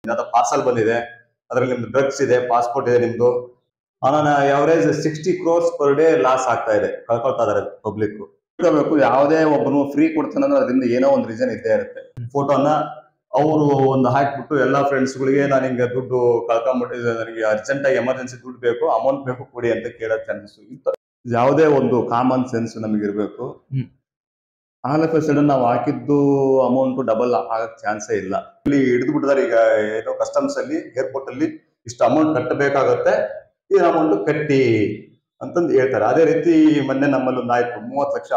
Parcel ಬಂದಿದೆ, ಅದರಲ್ಲಿ ನಿಮ್ದು ಡ್ರಗ್ಸ್ ಇದೆ, ಪಾಸ್ಪೋರ್ಟ್ ಇದೆ ನಿಮ್ದು. Average 60 crores per day loss ಆಗ್ತಾ ಇದೆ, ಕಳ್ಕೊಳ್ತಾ ಇದಾರೆ ಪಬ್ಲಿಕ್. ಯಾವುದೇ ಒಬ್ಬನು ಫ್ರೀ ಕೊಡ್ತಾನೆ ಅಂದ್ರೆ ಅದರಿಂದ ಏನೋ ಒಂದು ರೀಸನ್ ಇದ್ದೇ ಇರುತ್ತೆ. ಫೋಟೋನ ಅವರು ಒಂದು ಹಾಕ್ಬಿಟ್ಟು ಎಲ್ಲಾ ಫ್ರೆಂಡ್ಸ್ ಗಳಿಗೆ ನಾನು ಹಿಂಗೆ ದುಡ್ಡು ಕಳ್ಕೊಂಡ್ಬಿಟ್ಟಿದ್ದೆ, ನನಗೆ ಅರ್ಜೆಂಟ್ ಆಗಿ ಎಮರ್ಜೆನ್ಸಿ ದುಡ್ಡು ಬೇಕು, ಅಮೌಂಟ್ ಬೇಕು ಕೊಡಿ ಅಂತ ಕೇಳೋ ಚಾನ್ಸಸ್. ಯಾವುದೇ ಒಂದು ಕಾಮನ್ ಸೆನ್ಸ್ ನಮಗೆ ಇರಬೇಕು. ಆಲ್ ಆಫ್ ಎ ಸಡನ್ ನಾವು ಹಾಕಿದ್ದು ಅಮೌಂಟ್ ಡಬಲ್ ಆಗಕ್ ಚಾನ್ಸೇ ಇಲ್ಲ. ಇಲ್ಲಿ ಹಿಡಿದು ಬಿಟ್ಟಿದ್ದಾರೆ. ಈಗ ಏನೋ ಕಸ್ಟಮ್ಸ್ ಅಲ್ಲಿ ಏರ್ಪೋರ್ಟ್ ಅಲ್ಲಿ ಇಷ್ಟು ಅಮೌಂಟ್ ಕಟ್ಟಬೇಕಾಗತ್ತೆ, ಈ ಅಮೌಂಟ್ ಕಟ್ಟಿ ಅಂತಂದು ಹೇಳ್ತಾರೆ. ಅದೇ ರೀತಿ ಮೊನ್ನೆ ನಮ್ಮಲ್ಲಿ ಒಂದು ಆಯ್ತು 30 ಲಕ್ಷ.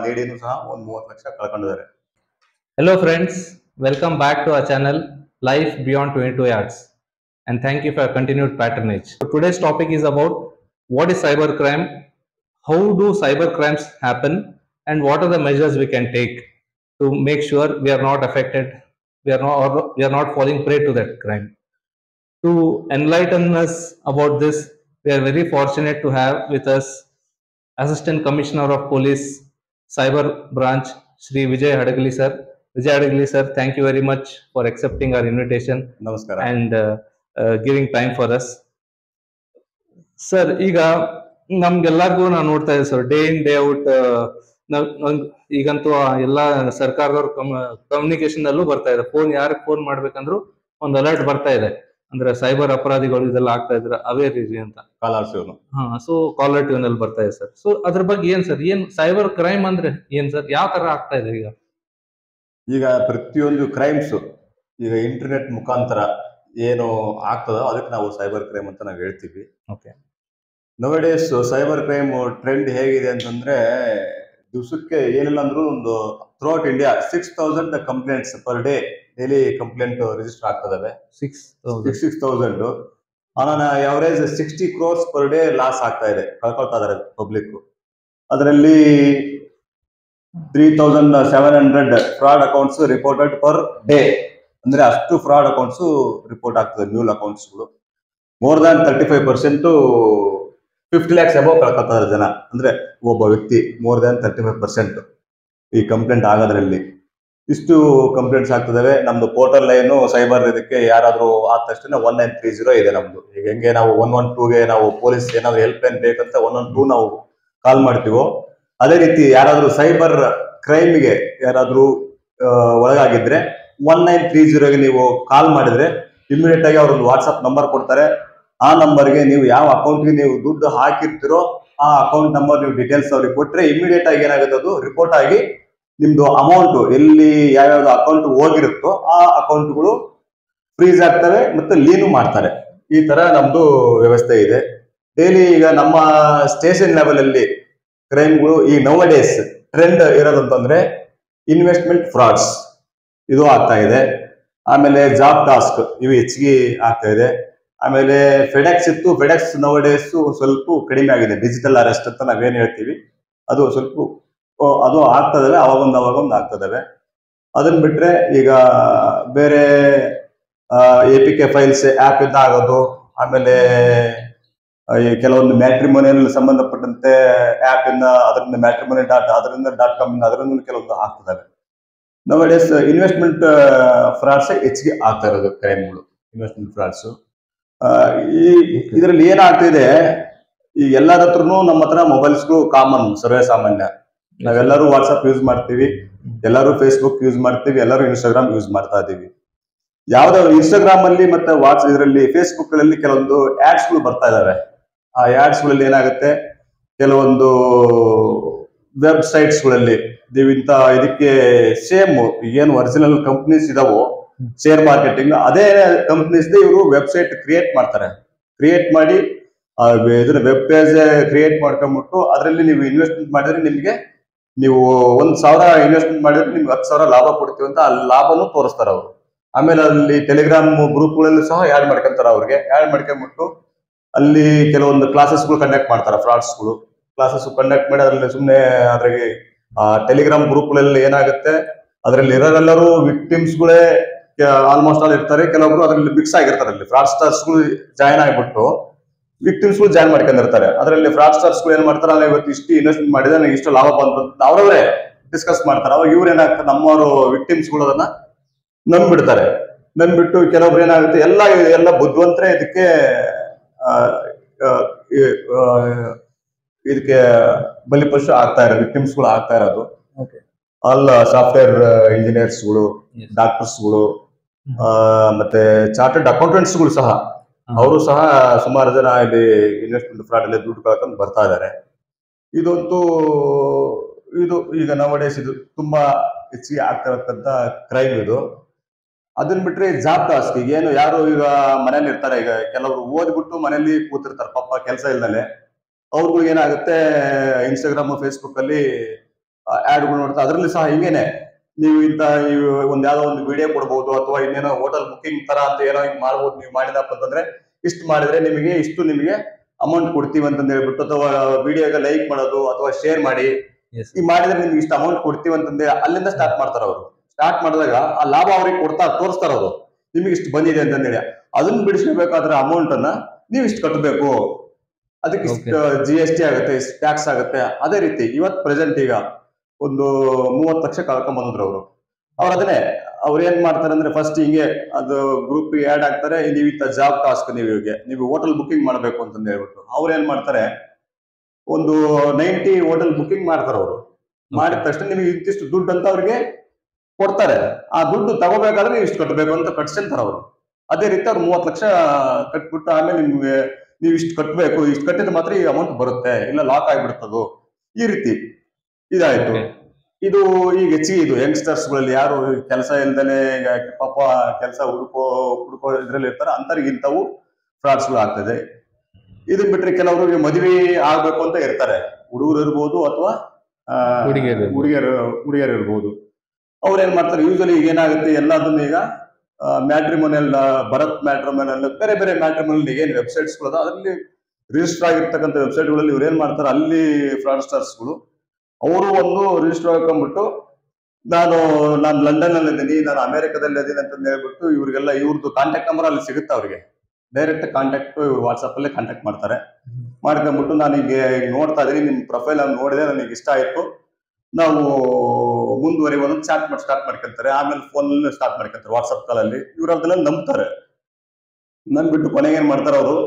ಲೇಡಿನೂ ಸಹ ಒಂದು 30 lakh ಕಳ್ಕೊಂಡಿದ್ದಾರೆ. Hello friends, welcome back to our channel Life Beyond 22 Yards, and thank you for your continued patronage. So today's topic is about what is cybercrime, how do cyber crimes happen, and what are the measures we can take to make sure we are not affected, we are not falling prey to that crime. To enlighten us about this, we are very fortunate to have with us Assistant Commissioner of Police, Cyber Branch, Shri Vijay Hadagali sir. Vijay Hadagali sir, thank you very much for accepting our invitation. Namaskara. And giving time for us. Sir, ಈಗ ನಮ್ಗೆಲ್ಲರಿಗೂ ನಾವು ನೋಡ್ತಾ ಇದ್ದೀವಿ sir, day in day out ಈಗಂತೂ ಎಲ್ಲ ಸರ್ಕಾರದವ್ರ communication ಅಲ್ಲೂ ಬರ್ತಾ ಇದೆ. ಯಾರಿಗೆ ಫೋನ್ ಮಾಡ್ಬೇಕಂದ್ರೂ ಒಂದು ಅಲರ್ಟ್ ಬರ್ತಾ ಇದೆ, ಅಂದ್ರೆ ಸೈಬರ್ ಅಪರಾಧಿಗಳು ಇದೆಲ್ಲ ಆಗ್ತಾ ಇದ್ರೆ ಅವೇರ್ ಇರಿ ಅಂತ caller tune. So caller tune ಅಲ್ಲಿ ಬರ್ತಾ ಇದೆ ಸರ್. ಸೊ ಅದ್ರ ಬಗ್ಗೆ ಏನ್ ಸರ್, ಏನ್ ಸೈಬರ್ ಕ್ರೈಮ್ ಅಂದ್ರೆ ಏನ್ ಸರ್, ಯಾವ ತರ ಆಗ್ತಾ ಇದೆ ಈಗ ಪ್ರತಿಯೊಂದು ಕ್ರೈಮ್ಸ್ ಈಗ ಇಂಟರ್ನೆಟ್ ಮುಖಾಂತರ ಏನು ಆಗ್ತದೋ ಅದಕ್ಕೆ ನಾವು ಸೈಬರ್ ಕ್ರೈಮ್ ಅಂತ ನಾವು ಹೇಳ್ತೀವಿ. Okay. Nowadays cyber crime trend ಹೇಗಿದೆ ಅಂತಂದ್ರೆ, ದಿವಸಕ್ಕೆ ಏನಿಲ್ಲ ಅಂದ್ರೂ ಒಂದು throughout India 6000 complaints per day daily complaint register ಆಗ್ತದವೆ. 6,000. Average 60 crores per day loss ಆಗ್ತಾ ಇದೆ, ಕಳ್ಕೊಳ್ತಾ ಇದಾರೆ ಪಬ್ಲಿಕ್. ಅದರಲ್ಲಿ 3,700 fraud accounts reported per day. ಅಂದ್ರೆ ಅಷ್ಟು ಫ್ರಾಡ್ ಅಕೌಂಟ್ಸ್ ರಿಪೋರ್ಟ್ ಆಗ್ತದೆ, ನ್ಯೂಲ್ ಅಕೌಂಟ್ಸ್ಗಳು. ಮೋರ್ ದ್ಯಾನ್ 35% 50 lakhs ಅಬೌವ್ ಕಳ್ಕೊಳ್ತಾರೆ ಜನ. ಅಂದ್ರೆ ಒಬ್ಬ ವ್ಯಕ್ತಿ ಮೋರ್ ದ್ಯಾನ್ 35% ಈ ಕಂಪ್ಲೇಂಟ್ ಆಗೋದ್ರಲ್ಲಿ. ಇಷ್ಟು ಕಂಪ್ಲೇಂಟ್ಸ್ ಆಗ್ತದವೆ. ನಮ್ದು ಪೋರ್ಟಲ್ ಲೈನ್ ಸೈಬರ್ ಇದಕ್ಕೆ ಯಾರಾದ್ರೂ ಆದ ತಕ್ಷಣ 1930 ಇದೆ ನಮ್ದು. ಈಗ ಹೆಂಗೆ ನಾವು 112ಗೆ ನಾವು ಪೊಲೀಸ್ ಏನಾದ್ರು ಹೆಲ್ಪ್ ಲೈನ್ ಬೇಕಂತ 112 ನಾವು ಕಾಲ್ ಮಾಡ್ತೀವೋ, ಅದೇ ರೀತಿ ಯಾರಾದ್ರೂ ಸೈಬರ್ ಕ್ರೈಮ್ಗೆ ಯಾರಾದ್ರೂ ಒಳಗಾಗಿದ್ರೆ 1930ಗೆ ನೀವು ಕಾಲ್ ಮಾಡಿದ್ರೆ ಇಮಿಡಿಯೇಟ್ ಆಗಿ ಅವ್ರೊಂದು ವಾಟ್ಸ್ಆಪ್ ನಂಬರ್ ಕೊಡ್ತಾರೆ. ಆ ನಂಬರ್ಗೆ ನೀವು ಯಾವ ಅಕೌಂಟ್ಗೆ ನೀವು ದುಡ್ಡು ಹಾಕಿರ್ತೀರೋ ಆ ಅಕೌಂಟ್ ನಂಬರ್ ನೀವು ಡೀಟೇಲ್ಸ್ ಅವ್ರಿಗೆ ಕೊಟ್ರೆ ಇಮಿಡಿಯೇಟ್ ಆಗಿ ಏನಾಗುತ್ತೆ, ಅದು ರಿಪೋರ್ಟ್ ಆಗಿ ನಿಮ್ದು ಅಮೌಂಟ್ ಎಲ್ಲಿ ಯಾವ್ಯಾವ್ದು ಅಕೌಂಟ್ ಹೋಗಿರುತ್ತೋ ಆ ಅಕೌಂಟ್ಗಳು ಫ್ರೀಸ್ ಆಗ್ತವೆ ಮತ್ತೆ ಲೀನು ಮಾಡ್ತಾರೆ. ಈ ತರ ನಮ್ದು ವ್ಯವಸ್ಥೆ ಇದೆ. ಡೈಲಿ ಈಗ ನಮ್ಮ ಸ್ಟೇಷನ್ ಲೆವೆಲ್ ಅಲ್ಲಿ ಕ್ರೈಮ್ಗಳು ಈ ನೌಡೇಸ್ ಟ್ರೆಂಡ್ ಇರೋದಂತಂದ್ರೆ ಇನ್ವೆಸ್ಟ್ಮೆಂಟ್ ಫ್ರಾಡ್ಸ್ ಇದು ಆಗ್ತಾ ಇದೆ. ಆಮೇಲೆ ಜಾಬ್ ಟಾಸ್ಕ್ ಇವು ಹೆಚ್ಚಿಗೆ ಆಗ್ತಾ ಇದೆ. ಆಮೇಲೆ ಫೆಡೆಕ್ಸ್ ಇತ್ತು, ಫೆಡೆಕ್ಸ್ ನೌಡೇಸ್ ಸ್ವಲ್ಪ ಕಡಿಮೆ ಆಗಿದೆ. ಡಿಜಿಟಲ್ ಅರೆಸ್ಟ್ ಅಂತ ನಾವೇನ್ ಹೇಳ್ತೀವಿ ಅದು ಸ್ವಲ್ಪ ಅದು ಆಗ್ತದವೆ, ಅವಾಗೊಂದು ಆಗ್ತದವೆ. ಅದನ್ನ ಬಿಟ್ರೆ ಈಗ ಬೇರೆ APK ಫೈಲ್ಸ್ ಆಪ್ ಇಂದ ಆಗೋದು, ಆಮೇಲೆ ಕೆಲವೊಂದು ಮ್ಯಾಟ್ರಿಮೋನಿಯಲ್ ಸಂಬಂಧಪಟ್ಟಂತೆ ಆಪ್ ಇಂದ ಅದರಿಂದ ಮ್ಯಾಟ್ರಿಮೋನಿ .com ಅದರಿಂದ ಕೆಲವೊಂದು ಆಗ್ತದವೆ. ನವಡೇಸ್ ಇನ್ವೆಸ್ಟ್ಮೆಂಟ್ ಫ್ರಾಡ್ಸ್ ಹೆಚ್ಚಿಗೆ ಆಗ್ತಾ ಇರೋದು ಕ್ರೈಮ್ಗಳು, ಇನ್ವೆಸ್ಟ್ಮೆಂಟ್ ಫ್ರಾಡ್ಸ್. ಇದರಲ್ಲಿ ಏನಾಗ್ತಿದೆ, ಈ ಎಲ್ಲರ ಹತ್ರನು ನಮ್ಮ ಹತ್ರ ಮೊಬೈಲ್ಸ್ಗಳು ಕಾಮನ್, ಸರ್ವೇ ಸಾಮಾನ್ಯ. ನಾವೆಲ್ಲರೂ ವಾಟ್ಸ್ಆಪ್ ಯೂಸ್ ಮಾಡ್ತೀವಿ, ಎಲ್ಲರೂ ಫೇಸ್ಬುಕ್ ಯೂಸ್ ಮಾಡ್ತೀವಿ, ಎಲ್ಲರೂ ಇನ್ಸ್ಟಾಗ್ರಾಮ್ ಯೂಸ್ ಮಾಡ್ತಾ ಇದೀವಿ. ಯಾವ್ದೋ ಇನ್ಸ್ಟಾಗ್ರಾಮ್ ಅಲ್ಲಿ ಮತ್ತೆ ಇದರಲ್ಲಿ ಫೇಸ್ಬುಕ್ ಗಳಲ್ಲಿ ಕೆಲವೊಂದು ಆಡ್ಸ್ ಗಳು ಬರ್ತಾ ಇದಾವೆ. ಆ ಆಡ್ಸ್ ಗಳಲ್ಲಿ ಏನಾಗುತ್ತೆ, ಕೆಲವೊಂದು ವೆಬ್ಸೈಟ್ಸ್ ಗಳಲ್ಲಿ ನೀವಿಂತ ಇದಕ್ಕೆ ಸೇಮ್ ಏನು ಒರಿಜಿನಲ್ ಕಂಪ್ನೀಸ್ ಇದಾವೋ ಶೇರ್ ಮಾರ್ಕೆಟಿಂಗ್, ಅದೇ ಕಂಪ್ನೀಸ್ ಇವರು ವೆಬ್ಸೈಟ್ ಕ್ರಿಯೇಟ್ ಮಾಡ್ತಾರೆ. ಕ್ರಿಯೇಟ್ ಮಾಡಿ ಇದನ್ನ ವೆಬ್ ಪೇಜ್ ಕ್ರಿಯೇಟ್ ಮಾಡ್ಕೊಂಡ್ಬಿಟ್ಟು ಅದರಲ್ಲಿ ನೀವು ಇನ್ವೆಸ್ಟ್ಮೆಂಟ್ ಮಾಡಿದ್ರೆ ನಿಮ್ಗೆ, ನೀವು 1,000 ಇನ್ವೆಸ್ಟ್ಮೆಂಟ್ ಮಾಡಿದ್ರೆ ನಿಮ್ಗೆ 10,000 ಲಾಭ ಕೊಡ್ತೀವಿ ಅಂತ ಆ ಲಾಭನೂ ತೋರಿಸ್ತಾರೆ ಅವರು. ಆಮೇಲೆ ಅಲ್ಲಿ ಟೆಲಿಗ್ರಾಮ್ ಗ್ರೂಪ್ಗಳಲ್ಲಿ ಸಹ ಆಡ್ ಮಾಡ್ಕೊಂತಾರೆ. ಅವ್ರಿಗೆ ಆಡ್ ಮಾಡ್ಕೊಂಡ್ಬಿಟ್ಟು ಅಲ್ಲಿ ಕೆಲವೊಂದು ಕ್ಲಾಸಸ್ಗಳು ಕಂಡಕ್ಟ್ ಮಾಡ್ತಾರೆ. ಫ್ರಾಡ್ಸ್ಗಳು ಕ್ಲಾಸಸ್ ಕಂಡಕ್ಟ್ ಮಾಡಿ ಅದರಲ್ಲಿ ಸುಮ್ಮನೆ ಅದ್ರಾಗೆ ಟೆಲಿಗ್ರಾಮ್ ಗ್ರೂಪ್ಗಳಲ್ಲಿ ಏನಾಗುತ್ತೆ, ಅದರಲ್ಲಿ ಇರೋರೆಲ್ಲರೂ ವಿಕ್ಟಿಮ್ಸ್ಗಳೇ ಆಲ್ಮೋಸ್ಟ್ ಆಲ್ ಇರ್ತಾರೆ. ಕೆಲವೊಬ್ರು ಅದರಲ್ಲಿ ಮಿಕ್ಸ್ ಆಗಿರ್ತಾರೆ. ಅಲ್ಲಿ ಫ್ರಾಡ್ಸ್ಟರ್ಸ್ಗಳು ಜಾಯ್ನ್ ಆಗ್ಬಿಟ್ಟು ವಿಕ್ಟಿಮ್ಸ್ಗಳು ಜಾಯ್ನ್ ಮಾಡ್ಕೊಂಡಿರ್ತಾರೆ. ಅದರಲ್ಲಿ ಫ್ರಾಡ್ಸ್ಟರ್ಸ್ಗಳು ಏನ್ ಮಾಡ್ತಾರೆ, ನಾನು ಇವತ್ತು ಇಷ್ಟು ಇನ್ವೆಸ್ಟ್ಮೆಂಟ್ ಮಾಡಿದ್ರೆ ನನಗೆ ಇಷ್ಟು ಲಾಭ ಬಂತು ಅಂತ ಅವರವರೇ ಡಿಸ್ಕಸ್ ಮಾಡ್ತಾರೆ. ಅವಾಗ ಇವ್ರು ಏನಾಗ್ತಾರೆ, ನಮ್ಮವರು ವಿಕ್ಟಿಮ್ಸ್ಗಳು ಅದನ್ನ ನಂಬಿಡ್ತಾರೆ. ಬಂದ್ಬಿಟ್ಟು ಕೆಲವೊಬ್ರು ಏನಾಗುತ್ತೆ ಎಲ್ಲ ಎಲ್ಲ ಬುದ್ಧಿವಂತರೇ ಇದಕ್ಕೆ ಆ, ಆ, ಈ- ಆ, ಇದಕ್ಕೆ ಬಲಿಪಶು ಆಗ್ತಾ ಇರೋದು, ವಿಕ್ಟಿಮ್ಸ್ಗಳು ಆಗ್ತಾ ಇರೋದು. ಓಕೆ. ಅಲ್ಲ ಸಾಫ್ಟ್ವೇರ್ ಇಂಜಿನಿಯರ್ಸ್ಗಳು, Yes. ಡಾಕ್ಟರ್ಸ್ಗಳು, ಮತ್ತೆ ಚಾರ್ಟರ್ಡ್ ಅಕೌಂಟೆಂಟ್ಸ್ಗಳು ಸಹ, ಹಾ. ಅವರು ಸಹ ಸುಮಾರು ಜನ ಇಲ್ಲಿ ಇನ್ವೆಸ್ಟ್ಮೆಂಟ್ ಫ್ರಾಡ್ ಅಲ್ಲಿ ದುಡ್ಡು ಕಳ್ಕೊಂಡು ಬರ್ತಾ ಇದ್ದಾರೆ. ಇದಂತೂ ಇದು ಈಗ ನವಡೇಸ್ ಇದು ತುಂಬಾ ಹೆಚ್ಚಿಗೆ ಆಗ್ತಿರತಕ್ಕಂತ ಕ್ರೈಮ್ ಇದು. ಅದನ್ನ ಬಿಟ್ರೆ ಜಾಬ್ ಟಾಸ್ಕ್, ಈಗ ಏನು ಯಾರು ಈಗ ಮನೇಲಿ ಇರ್ತಾರೆ, ಈಗ ಕೆಲವರು ಓದ್ಬಿಟ್ಟು ಮನೇಲಿ ಕೂತಿರ್ತಾರೆ ಪಾಪ ಕೆಲಸ ಇಲ್ದಲೆ, ಅವ್ರಿಗೂ ಏನಾಗುತ್ತೆ ಇನ್ಸ್ಟಾಗ್ರಾಮ್ ಫೇಸ್ಬುಕ್ ಅಲ್ಲಿ ಆಡ್ಗಳು ನೋಡ್ತಾ, ಅದರಲ್ಲಿ ಸಹ ಹಿಂಗೇನೆ ನೀವು ಇಂತ ಒಂದ್ ಯಾವ್ದೋ ಒಂದು ವಿಡಿಯೋ ಕೊಡ್ಬೋದು, ಅಥವಾ ಇನ್ನೇನೋ ಹೋಟೆಲ್ ಬುಕಿಂಗ್ ತರ ಅಂತ ಏನೋ ಹಿಂಗ್ ಮಾಡ್ಬೋದು, ನೀವು ಮಾಡಿದಪ್ಪ ಅಂತಂದ್ರೆ ಇಷ್ಟು ಮಾಡಿದ್ರೆ ನಿಮಗೆ ಇಷ್ಟು ನಿಮಗೆ ಅಮೌಂಟ್ ಕೊಡ್ತೀವಿ ಅಂತಂದು ಹೇಳ್ಬಿಟ್ಟು, ಅಥವಾ ವಿಡಿಯೋಗೆ ಲೈಕ್ ಮಾಡೋದು ಅಥವಾ ಶೇರ್ ಮಾಡಿ Yes. ಈ ಮಾಡಿದ್ರೆ ನಿಮ್ಗೆ ಇಷ್ಟು ಅಮೌಂಟ್ ಕೊಡ್ತೀವಿ ಅಂತಂದ್ರೆ ಅಲ್ಲಿಂದ ಸ್ಟಾರ್ಟ್ ಮಾಡ್ತಾರ ಅವರು. ಸ್ಟಾರ್ಟ್ ಮಾಡಿದಾಗ ಆ ಲಾಭ ಅವ್ರಿಗೆ ತೋರಿಸ್ತಾರ ಅವರು, ನಿಮಗೆ ಇಷ್ಟು ಬಂದಿದೆ ಅಂತಂದೇಳಿ. ಅದನ್ನ ಬಿಡಿಸ್ಕೋಬೇಕಾದ್ರೆ ಅಮೌಂಟ್ ಅನ್ನ ನೀವು ಇಷ್ಟು ಕಟ್ಟಬೇಕು, ಅದಕ್ಕೆ ಇಷ್ಟು GST ಆಗುತ್ತೆ, ಇಷ್ಟು ಟ್ಯಾಕ್ಸ್ ಆಗುತ್ತೆ. ಅದೇ ರೀತಿ ಇವತ್ತು ಪ್ರೆಸೆಂಟ್ ಈಗ ಒಂದು 30 ಲಕ್ಷ ಕಳ್ಕೊಂಡ್ ಬಂದ್ರು ಅವರು. ಅದನ್ನೇ ಅವ್ರು ಏನ್ ಮಾಡ್ತಾರೆ ಅಂದ್ರೆ, ಫಸ್ಟ್ ಹಿಂಗೆ ಅದು ಗ್ರೂಪ್ ಆಡ್ ಆಗ್ತಾರೆ, ನೀವು ಇಂಥ ಜಾಬ್ ಟಾಸ್ಕ್ ನೀವು ಹೋಟೆಲ್ ಬುಕಿಂಗ್ ಮಾಡ್ಬೇಕು ಅಂತಂದು ಹೇಳ್ಬಿಟ್ಟು ಅವ್ರು ಏನ್ ಮಾಡ್ತಾರೆ, ಒಂದು 90 ಹೋಟೆಲ್ ಬುಕಿಂಗ್ ಮಾಡ್ತಾರೆ ಅವರು. ಮಾಡಿದ ತಕ್ಷಣ ನಿಮಗೆ ಇಂತಿಷ್ಟು ದುಡ್ಡು ಅಂತ ಅವ್ರಿಗೆ ಕೊಡ್ತಾರೆ. ಆ ದುಡ್ಡು ತಗೋಬೇಕಾದ್ರೆ ನೀವು ಇಷ್ಟು ಕಟ್ಟಬೇಕು ಅಂತ ಕಟ್ಸ್ಕೊಂತಾರೆ ಅವರು. ಅದೇ ರೀತಿ ಅವ್ರು 30 ಲಕ್ಷ ಕಟ್ಬಿಟ್ಟು ಆಮೇಲೆ ನಿಮ್ಗೆ ನೀವು ಇಷ್ಟು ಕಟ್ಟಬೇಕು, ಇಷ್ಟು ಕಟ್ಟಿದ್ರೆ ಮಾತ್ರ ಈ ಅಮೌಂಟ್ ಬರುತ್ತೆ, ಇಲ್ಲ ಲಾಕ್ ಆಗ್ಬಿಡ್ತದು. ಈ ರೀತಿ ಇದಾಯ್ತು. ಇದು ಈಗ ಹೆಚ್ಚಿಗೆ ಇದು ಯಂಗ್ಸ್ಟರ್ಸ್ ಗಳಲ್ಲಿ ಯಾರು ಕೆಲಸ ಇಲ್ದೇನೆ ಈಗ ಪಾಪ ಕೆಲಸ ಹುಡುಕೋ ಇದ್ರಲ್ಲಿ ಇರ್ತಾರೆ, ಅಂತವ್ರಿಗೆ ಇಂಥವು ಫ್ರಾಡ್ಸ್ ಗಳು ಆಗ್ತದೆ. ಇದನ್ ಬಿಟ್ರೆ ಕೆಲವರಿಗೆ ಮದುವೆ ಆಗ್ಬೇಕು ಅಂತ ಇರ್ತಾರೆ, ಹುಡುಗರು ಇರ್ಬೋದು ಅಥವಾ ಹುಡುಗಿಯರು ಇರ್ಬೋದು. ಅವ್ರು ಏನ್ ಮಾಡ್ತಾರೆ, ಯೂಶಲಿ ಈಗ ಏನಾಗುತ್ತೆ ಎಲ್ಲದನ್ನ ಈಗ ಮ್ಯಾಟ್ರಿಮೋನಿಯಲ್, ಭರತ್ ಮ್ಯಾಟ್ರಿಮೋನಿಯಲ್, ಬೇರೆ ಬೇರೆ ಮ್ಯಾಟ್ರಿಮೋನಿಯಲ್ ಏನ್ ವೆಬ್ಸೈಟ್ಸ್ ಗಳು ಅದರಲ್ಲಿ ರಿಜಿಸ್ಟರ್ ಆಗಿರ್ತಕ್ಕಂಥ ವೆಬ್ಸೈಟ್ ಗಳಲ್ಲಿ ಇವ್ರು ಏನ್ ಮಾಡ್ತಾರೆ, ಅಲ್ಲಿ ಫ್ರಾಡ್ಸ್ಟರ್ಸ್ ಗಳು ಅವರು ಒಂದು ರಿಜಿಸ್ಟರ್ ಹಾಕೊಂಡ್ಬಿಟ್ಟು ನಾನು ಲಂಡನ್ ಅಲ್ಲಿ ಇದ್ದೀನಿ, ನಾನು ಅಮೆರಿಕದಲ್ಲಿ ಇದ್ದೀನಿ ಅಂತ ಹೇಳ್ಬಿಟ್ಟು ಇವ್ರಿಗೆಲ್ಲ ಇವ್ರದ್ದು ಕಾಂಟ್ಯಾಕ್ಟ್ ನಂಬರ್ ಅಲ್ಲಿ ಸಿಗುತ್ತೆ ಅವ್ರಿಗೆ. ಡೈರೆಕ್ಟ್ ಕಾಂಟ್ಯಾಕ್ಟ್ ವಾಟ್ಸ್ಆಪ್ ಅಲ್ಲೇ ಕಾಂಟ್ಯಾಕ್ಟ್ ಮಾಡ್ತಾರೆ. ಮಾಡ್ಕೊಂಡ್ಬಿಟ್ಟು ನಾನೀಗ ನೋಡ್ತಾ ಇದೀನಿ, ನಿಮ್ ಪ್ರೊಫೈಲ್ ನಾನು ನೋಡಿದೆ, ನನಗೆ ಇಷ್ಟ ಆಯ್ತು, ನಾವು ಮುಂದುವರಿಯೋದು ಸ್ಟಾರ್ಟ್ ಮಾಡ್ಕೊಂತಾರೆ. ಆಮೇಲೆ ಫೋನ್ ಸ್ಟಾರ್ಟ್ ಮಾಡ್ಕೊಂತಾರೆ, ವಾಟ್ಸ್ಆಪ್ ಕಾಲ್ ಅಲ್ಲಿ. ಇವ್ರು ಅದನ್ನ ನಂಬ್ತಾರೆ. ನಂಬ್ಬಿಟ್ಟು ಕೊನೆಗೆ ಏನ್ ಮಾಡ್ತಾರೆ ಅವರು,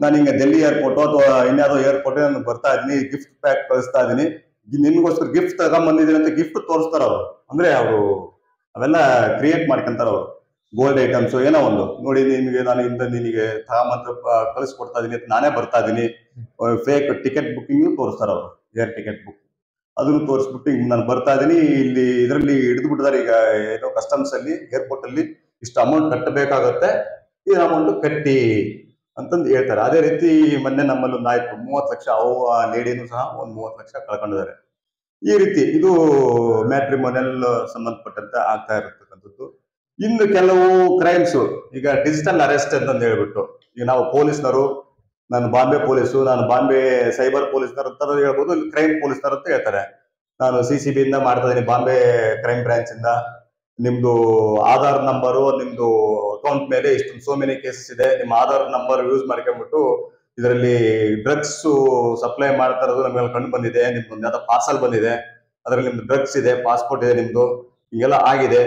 ನಾನು ಹಿಂಗೆ ಡೆಲ್ಲಿ ಏರ್ಪೋರ್ಟ್ ಅಥವಾ ಇನ್ಯಾವುದೋ ಏರ್ಪೋರ್ಟ್ ನಾನು ಬರ್ತಾ ಇದೀನಿ, ಗಿಫ್ಟ್ ಪ್ಯಾಕ್ ಕಳಿಸ್ತಾ ಇದೀನಿ, ನಿಮ್ಗೋಸ್ಕರ ಗಿಫ್ಟ್ ತಗೊಂಡ್ಬಂದಿದ್ದೀನಿ ಅಂತ ಗಿಫ್ಟ್ ತೋರಿಸ್ತಾರ ಅವರು. ಅಂದ್ರೆ ಅವರು ಅವೆಲ್ಲ ಕ್ರಿಯೇಟ್ ಮಾಡ್ಕೊಂತಾರ ಅವರು, ಗೋಲ್ಡ್ ಐಟಮ್ಸ್ ಏನೋ ಒಂದು ನೋಡಿ, ನಿಮಗೆ ನಾನು ಇಂದ ನಿನಗೆ ತಗೊಂಬಂತ ಕಳಿಸ್ಕೊಡ್ತಾ ಇದೀನಿ, ನಾನೇ ಬರ್ತಾ ಇದೀನಿ. ಫೇಕ್ ಟಿಕೆಟ್ ಬುಕಿಂಗ್ ತೋರಿಸ್ತಾರ ಅವರು, ಏರ್ ಟಿಕೆಟ್ ಬುಕ್ ಅದನ್ನು ತೋರಿಸ್ಬಿಟ್ಟು ಹಿಂಗ್ ನಾನು ಬರ್ತಾ ಇದೀನಿ, ಇಲ್ಲಿ ಇದರಲ್ಲಿ ಹಿಡಿದು ಬಿಟ್ಟಿದ್ದಾರೆ ಈಗ ಏನೋ ಕಸ್ಟಮ್ಸ್ ಅಲ್ಲಿ, ಏರ್ಪೋರ್ಟ್ ಅಲ್ಲಿ ಇಷ್ಟು ಅಮೌಂಟ್ ಕಟ್ಟಬೇಕಾಗತ್ತೆ, ಈ ಅಮೌಂಟ್ ಕಟ್ಟಿ ಅಂತಂದು ಹೇಳ್ತಾರೆ. ಅದೇ ರೀತಿ ಮೊನ್ನೆ ನಮ್ಮಲ್ಲಿ ಒಂದು ಆಯ್ತು 30 ಲಕ್ಷ, ಆ ಲೇಡಿನೂ ಸಹ ಒಂದು 30 ಲಕ್ಷ ಕಳ್ಕೊಂಡಿದ್ದಾರೆ. ಈ ರೀತಿ ಇದು ಮ್ಯಾಟ್ರಿಮೋನಿಯಲ್ ಸಂಬಂಧಪಟ್ಟಂತೆ ಆಗ್ತಾ ಇರತಕ್ಕಂಥದ್ದು. ಇನ್ನು ಕೆಲವು ಕ್ರೈಮ್ಸ್, ಈಗ ಡಿಜಿಟಲ್ ಅರೆಸ್ಟ್ ಅಂತಂದು ಹೇಳ್ಬಿಟ್ಟು, ಈಗ ನಾವು ಪೊಲೀಸ್ನರು, ನಾನು ಬಾಂಬೆ ಪೊಲೀಸು, ನಾನು ಬಾಂಬೆ ಸೈಬರ್ ಪೊಲೀಸ್ನರ್ ಅಂತ ಹೇಳ್ಬೋದು, ಇಲ್ಲಿ ಕ್ರೈಮ್ ಪೊಲೀಸ್ನರ್ ಅಂತ ಹೇಳ್ತಾರೆ. ನಾನು CCB ಇಂದ ಮಾಡ್ತಾ ಇದೀನಿ, ಬಾಂಬೆ ಕ್ರೈಮ್ ಬ್ರಾಂಚ್ ಇಂದ. ನಿಮ್ದು ಆಧಾರ್ ನಂಬರು, ನಿಮ್ದು ಅಕೌಂಟ್ ಮೇಲೆ ಇಷ್ಟು ಸೋ ಮೆನಿ ಕೇಸಸ್ ಇದೆ, ನಿಮ್ಮ ಆಧಾರ್ ನಂಬರ್ ಯೂಸ್ ಮಾಡ್ಕೊಂಡ್ಬಿಟ್ಟು ಇದರಲ್ಲಿ ಡ್ರಗ್ಸ್ ಸಪ್ಲೈ ಮಾಡ್ತಾ ಇರೋದು ನಮಗೆ ಕಂಡು ಬಂದಿದೆ, ನಿಮ್ದೊಂದು ಯಾವ್ದೋ ಪಾರ್ಸಲ್ ಬಂದಿದೆ, ಅದರಲ್ಲಿ ನಿಮ್ದು ಡ್ರಗ್ಸ್ ಇದೆ, ಪಾಸ್ಪೋರ್ಟ್ ಇದೆ ನಿಮ್ದು, ಹಿಂಗೆಲ್ಲ ಆಗಿದೆ.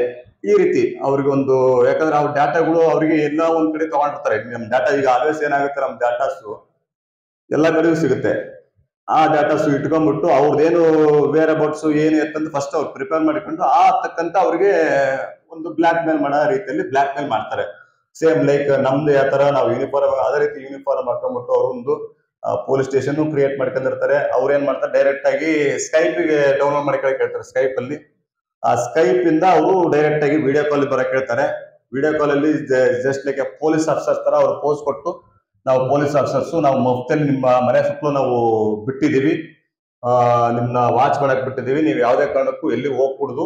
ಈ ರೀತಿ ಅವ್ರಿಗೆ ಒಂದು, ಯಾಕಂದ್ರೆ ಅವ್ರ ಡಾಟಾಗಳು ಅವ್ರಿಗೆ ಎಲ್ಲ ಒಂದ್ ಕಡೆ ತಗೊಂಡಿರ್ತಾರೆ. ನಮ್ ಡಾಟಾ ಈಗ ಆಲ್ವೇಸ್ ಏನಾಗುತ್ತೆ, ನಮ್ ಡಾಟಾಸ್ ಎಲ್ಲ ಕಡೆಯೂ ಸಿಗುತ್ತೆ. ಆ ಡಾಟಾಸ್ ಇಟ್ಕೊಂಡ್ಬಿಟ್ಟು ಅವ್ರದ್ದೇನು ವೇರ್ ಅಬೌಟ್ಸ್ ಏನು ಎತ್ತಂತ ಫಸ್ಟ್ ಅವ್ರು ಪ್ರಿಪೇರ್ ಮಾಡಿಕೊಂಡು ಆ ತಕ್ಕಂತ ಅವ್ರಿಗೆ ಒಂದು ಬ್ಲಾಕ್ ಮೇಲ್ ಮಾಡೋ ರೀತಿಯಲ್ಲಿ ಬ್ಲಾಕ್ ಮೇಲ್ ಮಾಡ್ತಾರೆ. ಸೇಮ್ ಲೈಕ್ ನಮ್ದು ಯಾವ ತರ ನಾವು ಯೂನಿಫಾರ್ಮ್, ಅದೇ ರೀತಿ ಯೂನಿಫಾರ್ಮ್ ಹಾಕೊಂಡ್ಬಿಟ್ಟು ಅವರೊಂದು ಪೊಲೀಸ್ ಸ್ಟೇಷನ್ ಕ್ರಿಯೇಟ್ ಮಾಡ್ಕೊಂಡಿರ್ತಾರೆ. ಅವ್ರು ಏನ್ ಮಾಡ್ತಾರೆ, ಡೈರೆಕ್ಟ್ ಆಗಿ ಸ್ಕೈಪ್ ಗೆ ಡೌನ್ಲೋಡ್ ಮಾಡ್ಕೊಳಕ್ ಹೇಳ್ತಾರೆ. ಸ್ಕೈಪ್ ಅಲ್ಲಿ, ಆ ಸ್ಕೈಪ್ ಇಂದ ಅವರು ಡೈರೆಕ್ಟ್ ಆಗಿ ವಿಡಿಯೋ ಕಾಲ್ ಬರಕ್ ಹೇಳ್ತಾರೆ. ವಿಡಿಯೋ ಕಾಲ್ ಅಲ್ಲಿ ಜಸ್ಟ್ ಲೈಕ್ ಪೊಲೀಸ್ ಆಫೀಸರ್ ತರ ಅವ್ರು ಪೋಸ್ ಕೊಟ್ಟು, ನಾವು ಪೊಲೀಸ್ ಆಫೀಸರ್ಸ್, ನಾವು ಮಫ್ತಲ್ಲಿ ನಿಮ್ಮ ಮನೆ ಸುತ್ತಲೂ ನಾವು ಬಿಟ್ಟಿದೀವಿ, ನಿಮ್ನ ವಾಚ್ ಮಾಡಕ್ ಬಿಟ್ಟಿದೀವಿ, ನೀವು ಯಾವ್ದೇ ಕಾರಣಕ್ಕೂ ಎಲ್ಲಿ ಹೋಗ್ಕೂಡ್ದು,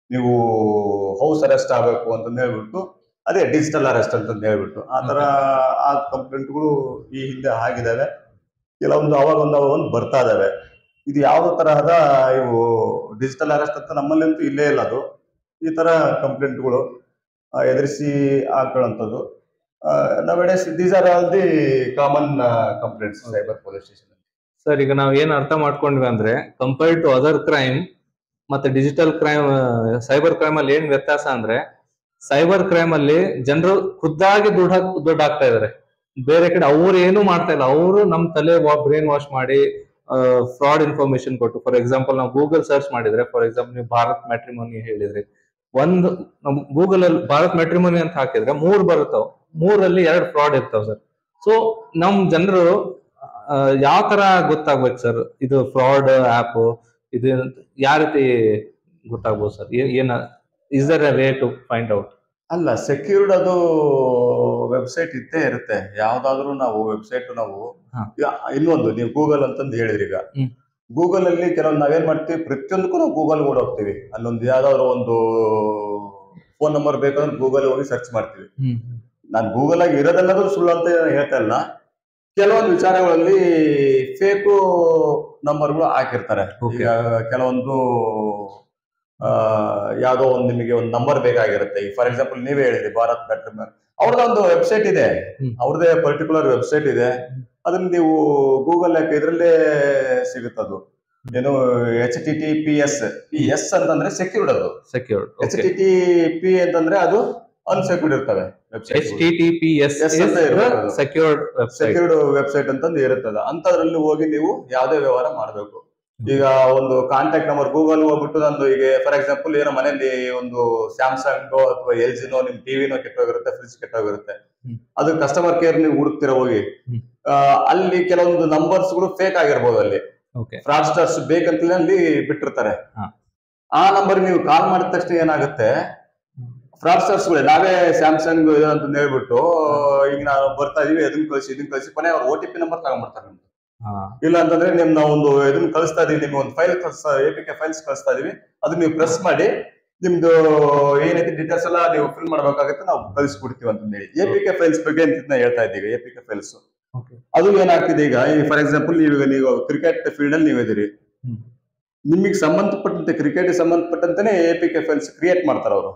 ನೀವು ಹೌಸ್ ಅರೆಸ್ಟ್ ಆಗ್ಬೇಕು ಅಂತಂದು ಹೇಳ್ಬಿಟ್ಟು, ಅದೇ ಡಿಜಿಟಲ್ ಅರೆಸ್ಟ್ ಅಂತಂದು ಹೇಳ್ಬಿಟ್ಟು ಆ ತರ ಆ ಕಂಪ್ಲೇಂಟ್ಗಳು ಈ ಹಿಂದೆ ಆಗಿದ್ದಾವೆ. ಕೆಲವೊಂದು ಅವಾಗ ಬರ್ತಾ ಇದಾವೆ. ಇದು ಯಾವ ತರಹದ ಇವು ಡಿಜಿಟಲ್ ಅರೆಸ್ಟ್ ಅಂತ ನಮ್ಮಲ್ಲಂತೂ ಇಲ್ಲೇ ಇಲ್ಲ. ಅದು ಈ ತರ ಕಂಪ್ಲೇಂಟ್ಗಳು ಎದುರಿಸಿ ಹಾಕೊಳ್ಳುವಂಥದ್ದು. nowadays these are all the common complaints cyber police station. Sir, ಈಗ ನಾವು ಏನ್ ಅರ್ಥ ಮಾಡ್ಕೊಂಡ್ವಿ ಅಂದ್ರೆ, ಕಂಪೇರ್ಡ್ ಟು ಅದರ್ ಕ್ರೈಮ್ ಮತ್ತೆ ಡಿಜಿಟಲ್ ಕ್ರೈಮ್, ಸೈಬರ್ ಕ್ರೈಮ್ ಅಲ್ಲಿ ಏನ್ ವ್ಯತ್ಯಾಸ ಅಂದ್ರೆ, ಸೈಬರ್ ಕ್ರೈಮ್ ಅಲ್ಲಿ ಜನರು ಖುದ್ದಾಗಿ ದುಡ್ಡು ಹಾಕ್ತಾ ಇದಾರೆ. ಬೇರೆ ಕಡೆ ಅವ್ರು ಏನು ಮಾಡ್ತಾ ಇಲ್ಲ, ಅವರು ನಮ್ ತಲೆ ಬ್ರೈನ್ ವಾಶ್ ಮಾಡಿ ಫ್ರಾಡ್ ಇನ್ಫಾರ್ಮೇಶನ್ ಕೊಟ್ಟು, ಫಾರ್ ಎಕ್ಸಾಂಪಲ್ ನಾವು ಗೂಗಲ್ ಸರ್ಚ್ ಮಾಡಿದ್ರೆ, ಫಾರ್ ಎಕ್ಸಾಂಪಲ್ ನೀವು ಭಾರತ್ ಮ್ಯಾಟ್ರಿಮೋನಿ ಹೇಳಿದ್ರಿ, ಒಂದು ಗೂಗಲ್ ಅಲ್ಲಿ ಭಾರತ್ ಮ್ಯಾಟ್ರಿಮೋನಿ ಅಂತ ಹಾಕಿದ್ರೆ 3 ಬರುತ್ತಾವ, 3ರಲ್ಲಿ 2 ಫ್ರಾಡ್ ಇರ್ತಾವ ಸರ್. ಸೊ ನಮ್ ಜನರು ಯಾವ ತರ ಗೊತ್ತಾಗ್ಬೇಕು ಸರ್ ಇದು ಫ್ರಾಡ್ ಆಪ್, ಇದು ಯಾವ ರೀತಿ ಗೊತ್ತಾಗ್ಬೋದು ಸರ್? ಏನ is there a way to find out? ಅಲ್ಲ, ಸೆಕ್ಯೂರ್ಡ್ ಅದು ವೆಬ್ಸೈಟ್ ಇದ್ದೇ ಇರುತ್ತೆ. ಯಾವ್ದಾದ್ರು ನಾವು ವೆಬ್ಸೈಟ್ ನಾವು ಇನ್ನೊಂದು ನೀವು ಗೂಗಲ್ ಅಂತಂದು ಹೇಳಿದ್ರಿ. ಈಗ ಗೂಗಲ್ ಅಲ್ಲಿ ಕೆಲವೊಂದು ನಾವೇನ್ ಮಾಡ್ತೀವಿ, ಪ್ರತಿಯೊಂದಕ್ಕೂ ನಾವು ಗೂಗಲ್ ಓಡೋಗ್ತೀವಿ. ಅಲ್ಲೊಂದು ಯಾವ್ದಾದ್ರು ಒಂದು ಫೋನ್ ನಂಬರ್ ಬೇಕಂದ್ರೆ ಗೂಗಲ್ ಹೋಗಿ ಸರ್ಚ್ ಮಾಡ್ತೀವಿ. ನಾನು ಗೂಗಲ್ ಆಗಿ ಇರೋದೆಲ್ಲರೂ ಸುಳ್ಳು ಅಂತ ಹೇಳ್ತಾ ಇಲ್ಲ. ಕೆಲವೊಂದು ವಿಚಾರಗಳಲ್ಲಿ ಫೇಕು ನಂಬರ್ಗಳು ಹಾಕಿರ್ತಾರೆ. ಈಗ ಕೆಲವೊಂದು ಯಾವ್ದೋ ಒಂದು ನಿಮಗೆ ಒಂದು ನಂಬರ್ ಬೇಕಾಗಿರುತ್ತೆ. ಈಗ ಫಾರ್ ಎಕ್ಸಾಂಪಲ್ ನೀವೇ ಹೇಳಿದ್ರಿ ಭಾರತ್ ಮ್ಯಾಟ್ರಿಮೋನಿ, ಅವ್ರದ್ದೊಂದು ವೆಬ್ಸೈಟ್ ಇದೆ, ಅವ್ರದೇ ಪರ್ಟಿಕ್ಯುಲರ್ ವೆಬ್ಸೈಟ್ ಇದೆ. ಅದನ್ನ ನೀವು ಗೂಗಲ್ ಇದ್ರಲ್ಲೇ ಸಿಗುತ್ತದು. ಏನು HTTPS, ಎಸ್ ಅಂತಂದ್ರೆ ಸೆಕ್ಯೂರ್ಡ್, ಅದು ಸೆಕ್ಯೂರ್ಡ್. HTTP ಅಂತಂದ್ರೆ ಅದು ಅನ್ಸೆಕ್ಯೂರ್ಡ್ ಇರ್ತವೆ. HTTPS ಸೆಕ್ಯೂರ್ಡ್ ವೆಬ್ಸೈಟ್ ಅಂತಂದು ಇರುತ್ತದ. ಅಂತದ್ರಲ್ಲಿ ಹೋಗಿ ನೀವು ಯಾವ್ದೇ ವ್ಯವಹಾರ ಮಾಡಬೇಕು. ಈಗ ಒಂದು ಕಾಂಟ್ಯಾಕ್ಟ್ ನಂಬರ್ ಗೂಗಲ್ ಹೋಗ್ಬಿಟ್ಟು ನಂದು ಈಗ ಫಾರ್ ಎಕ್ಸಾಂಪಲ್ ಏನೋ ಮನೆಯಲ್ಲಿ ಒಂದು ಸ್ಯಾಮ್ಸಂಗ್ ಅಥವಾ LGನೋ ನಿಮ್ ಟಿವಿನೋ ಕೆಟ್ಟೋಗಿರುತ್ತೆ, ಫ್ರಿಜ್ ಕೆಟ್ಟೋಗಿರುತ್ತೆ, ಅದು ಕಸ್ಟಮರ್ ಕೇರ್ ನೀವು ಹುಡುಕ್ತಿರ ಹೋಗಿ, ಅಲ್ಲಿ ಕೆಲವೊಂದು ನಂಬರ್ಸ್ ಗಳು ಫೇಕ್ ಆಗಿರ್ಬೋದು. ಅಲ್ಲಿ ಫ್ರಾಡ್ಸ್ಟರ್ಸ್ ಬೇಕಂತಲೇ ಅಲ್ಲಿ ಬಿಟ್ಟಿರ್ತಾರೆ. ಆ ನಂಬರ್ ನೀವು ಕಾಲ್ ಮಾಡಿದ ತಕ್ಷಣ ಏನಾಗುತ್ತೆ, ಫ್ರಾಡ್ಸ್ಟರ್ಸ್ ಗಳು ನಾವೇ ಸ್ಯಾಮ್ಸಂಗ್ ಅಂತ ಹೇಳ್ಬಿಟ್ಟು ಈಗ ನಾವು ಬರ್ತಾ ಇದೀವಿ, ಇದನ್ನ ಕಳಿಸಿ ಕೊನೆ ಅವ್ರು OTP ನಂಬರ್ ತಗೊಂಡ್ಬಿಡ್ತಾರೆ ನಿಮ್ದು. ಇಲ್ಲ ಅಂತಂದ್ರೆ ನಾವು ಒಂದು ಇದನ್ನ ಕಳಿಸ್ತಾ ಇದೀವಿ, ನಿಮ್ಗೆ ಒಂದು ಫೈಲ್ APK ಫೈಲ್ಸ್ ಕಳಿಸ್ತಾ ಇದೀವಿ, ಅದನ್ನ ನೀವು ಪ್ರೆಸ್ ಮಾಡಿ ನಿಮ್ದು ಏನೈತಿ ಡೀಟೇಲ್ಸ್ ಎಲ್ಲ ನೀವು ಫಿಲ್ ಮಾಡ್ಬೇಕಾಗುತ್ತೆ, ನಾವು ಕಳಿಸ್ಕೊಡ್ತೀವಿ ಅಂತ ಹೇಳಿ. APK ಫೈಲ್ಸ್ ಬಗ್ಗೆ ಅಂತ ಹೇಳ್ತಾ ಇದ್ದೀವಿ. APK ಫೈಲ್ಸ್ ಅದು ಏನಾಗ್ತಿದೆ ಈಗ ಫಾರ್ ಎಕ್ಸಾಂಪಲ್ ನೀವು ಕ್ರಿಕೆಟ್ ಫೀಲ್ಡ್ ಅಲ್ಲಿ ನೀವಿದ್ದೀರಿ, ನಿಮಗೆ ಸಂಬಂಧಪಟ್ಟಂತೆ ಕ್ರಿಕೆಟ್ ಸಂಬಂಧಪಟ್ಟಂತೆ APK ಫೈಲ್ಸ್ ಕ್ರಿಯೇಟ್ ಮಾಡ್ತಾರೆ ಅವರು,